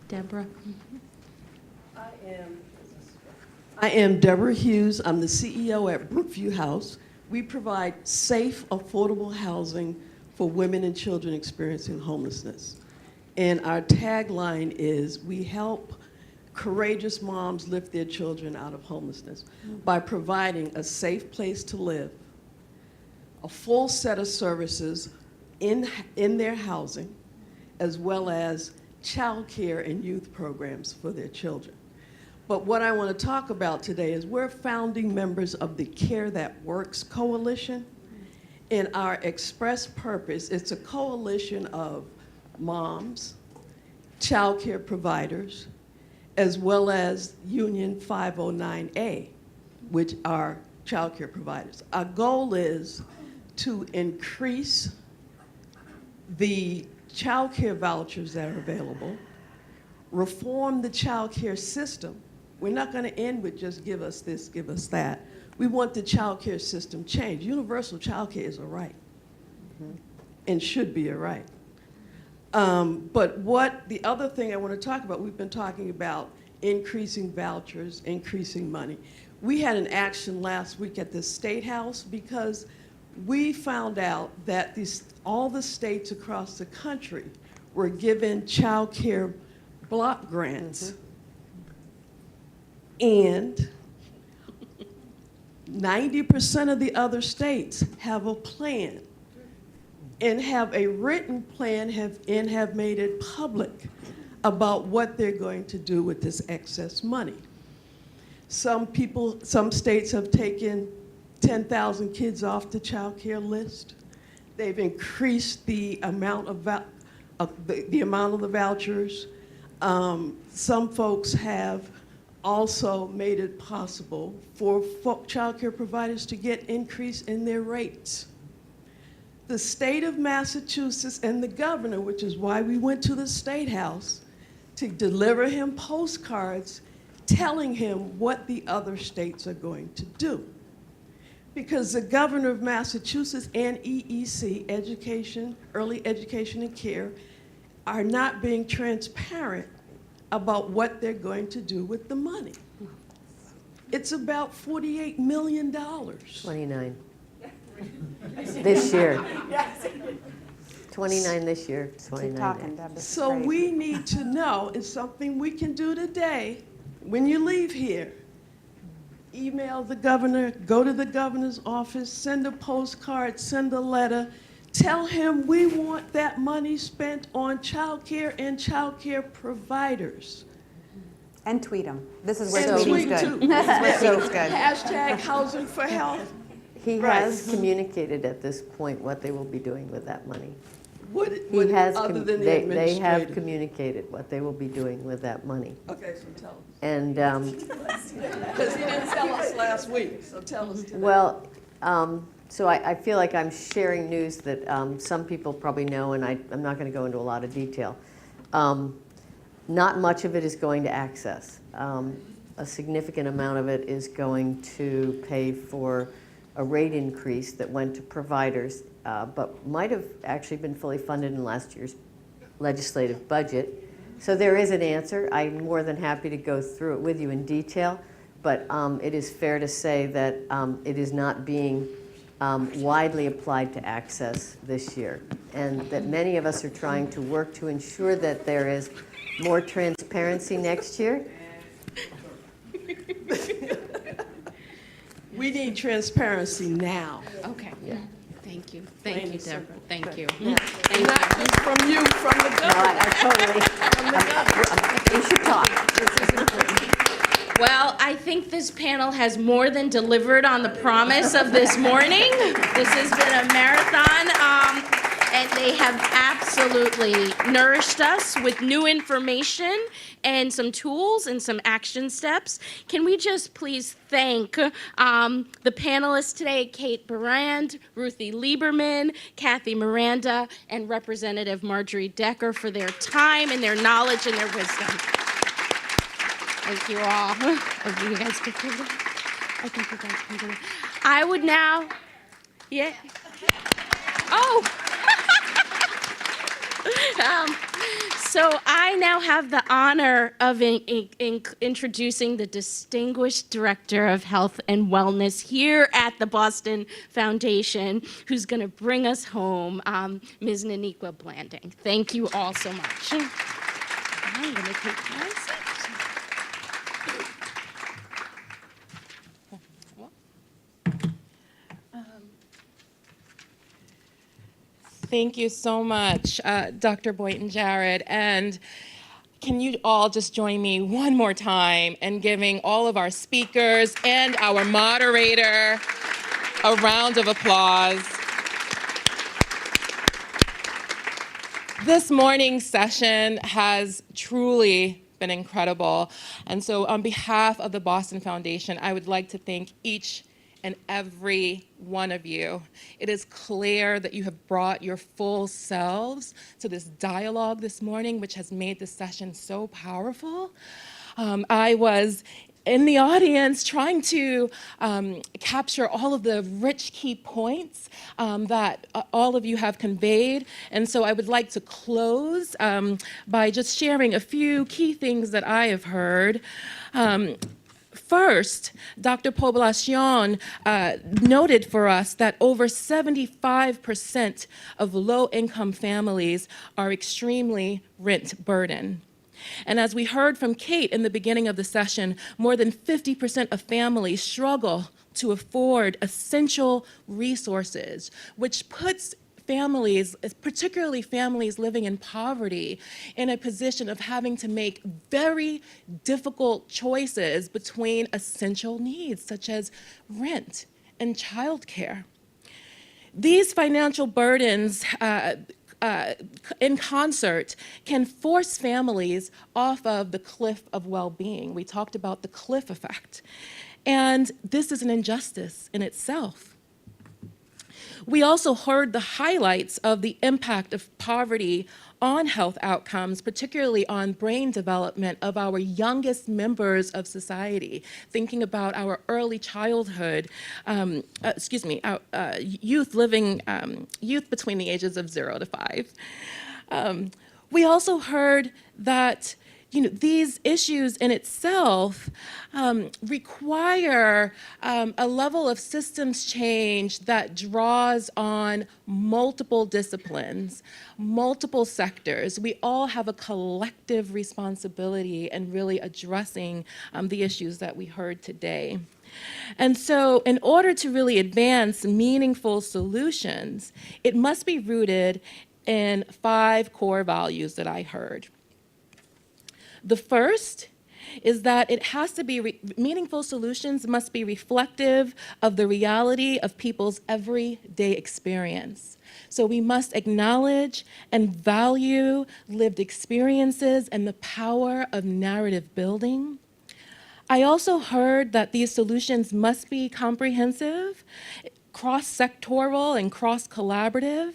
Deborah. I am Deborah Hughes. I'm the CEO at Brookview House. We provide safe, affordable housing for women and children experiencing homelessness. And our tagline is, we help courageous moms lift their children out of homelessness by providing a safe place to live, a full set of services in their housing, as well as child care and youth programs for their children. But what I want to talk about today is we're founding members of the Care That Works Coalition. And our express purpose, it's a coalition of moms, child care providers, as well as Union 509A, which are child care providers. Our goal is to increase the child care vouchers that are available, reform the child care system. We're not going to end with just give us this, give us that. We want the child care system changed. Universal child care is a right and should be a right. But the other thing I want to talk about, we've been talking about increasing vouchers, increasing money. We had an action last week at the State House because we found out that all the states across the country were given child care block grants. And 90% of the other states have a plan and have a written plan and have made it public about what they're going to do with this excess money. Some states have taken 10,000 kids off the child care list. They've increased the amount of the vouchers. Some folks have also made it possible for child care providers to get increase in their rates. The state of Massachusetts and the governor, which is why we went to the State House, to deliver him postcards telling him what the other states are going to do. Because the governor of Massachusetts and EEC, Early Education and Care, are not being transparent about what they're going to do with the money. It's about $48 million. 29. This year. 29 this year, 29 Keep talking, Deb. So we need to know, it's something we can do today. When you leave here, email the governor, go to the governor's office, send a postcard, send a letter, Tell him we want that money spent on childcare and childcare providers. And tweet them. This is where And tweeting's tweet good. too. This is where tweeting's good. Hashtag housing for health. He Right. has communicated at this point what they will be doing with that money. What, He has, other than the they have administrative? communicated what they will be doing with that money. Okay, so tell us. And, Because he didn't tell us last week, so tell us today. well, so I feel like I'm sharing news that some people probably know, and I'm not going to go into a lot of detail. Not much of it is going to Access. A significant amount of it is going to pay for a rate increase that went to providers, but might have actually been fully funded in last year's legislative budget. So there is an answer. I'm more than happy to go through it with you in detail, but it is fair to say that it is not being widely applied to Access this year, and that many of us are trying to work to ensure that there is more transparency next year. We need transparency now. Okay. Yeah. Thank you. Thank you, Deborah. Thank you. Yeah. Thank Not you. just from you, from the No, government. I totally, we should talk. Well, I think this panel has more than delivered on the promise of this morning. This has been a marathon, and they have absolutely nourished us with new information and some tools and some action steps. Can we just please thank the panelists today, Kate Barand, Ruthie Lieberman, Kathy Miranda, and Representative Marjorie Decker for their time and their knowledge and their wisdom. Thank you all. Oh, you guys can do that? I think you guys can do it. I would now, yeah. Oh. So I now have the honor of introducing the Distinguished Director of Health and Wellness here at the Boston Foundation, who's going to bring us home, Ms. Naniqua Blanding. Thank you all so much. I'm going to take my seat. Thank you so much, Dr. Boynton-Jarrett. And can you all just join me one more time in giving all of our speakers and our moderator a round of applause. This morning's session has truly been incredible. And so on behalf of the Boston Foundation, I would like to thank each and every one of you. It is clear that you have brought your full selves to this dialogue this morning, which has made this session so powerful. I was in the audience trying to capture all of the rich key points that all of you have conveyed. And so I would like to close by just sharing a few key things that I have heard. First, Dr. Poblacion noted for us that over 75% of low-income families are extremely rent burdened. And as we heard from Kate in the beginning of the session, more than 50% of families struggle to afford essential resources, which puts families, particularly families living in poverty, in a position of having to make very difficult choices between essential needs, such as rent and childcare. These financial burdens in concert can force families off of the cliff of well-being. We talked about the cliff effect. And this is an injustice in itself. We also heard the highlights of the impact of poverty on health outcomes, particularly on brain development of our youngest members of society, thinking about our early childhood, youth between the ages of 0 to 5. We also heard that these issues in itself require a level of systems change that draws on multiple disciplines, multiple sectors. We all have a collective responsibility in really addressing the issues that we heard today. And so, in order to really advance meaningful solutions, it must be rooted in 5 core values that I heard. The first is that it has to be, meaningful solutions must be reflective of the reality of people's everyday experience. So we must acknowledge and value lived experiences and the power of narrative building. I also heard that these solutions must be comprehensive, cross-sectoral, and cross-collaborative.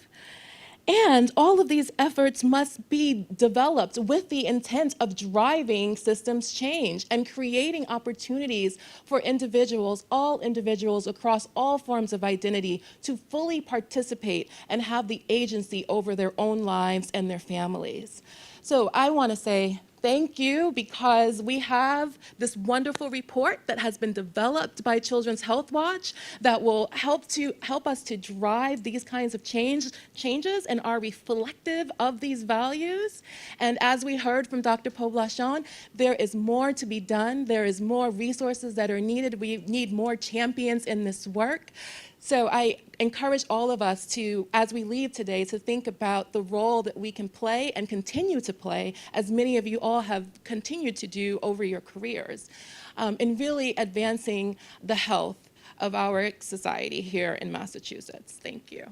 And all of these efforts must be developed with the intent of driving systems change and creating opportunities for individuals, all individuals across all forms of identity, to fully participate and have the agency over their own lives and their families. So I want to say thank you, because we have this wonderful report that has been developed by Children's HealthWatch that will help us to drive these kinds of changes and are reflective of these values. And as we heard from Dr. Poblacion, there is more to be done. There is more resources that are needed. We need more champions in this work. So I encourage all of us to, as we leave today, to think about the role that we can play and continue to play, as many of you all have continued to do over your careers, in really advancing the health of our society here in Massachusetts. Thank you.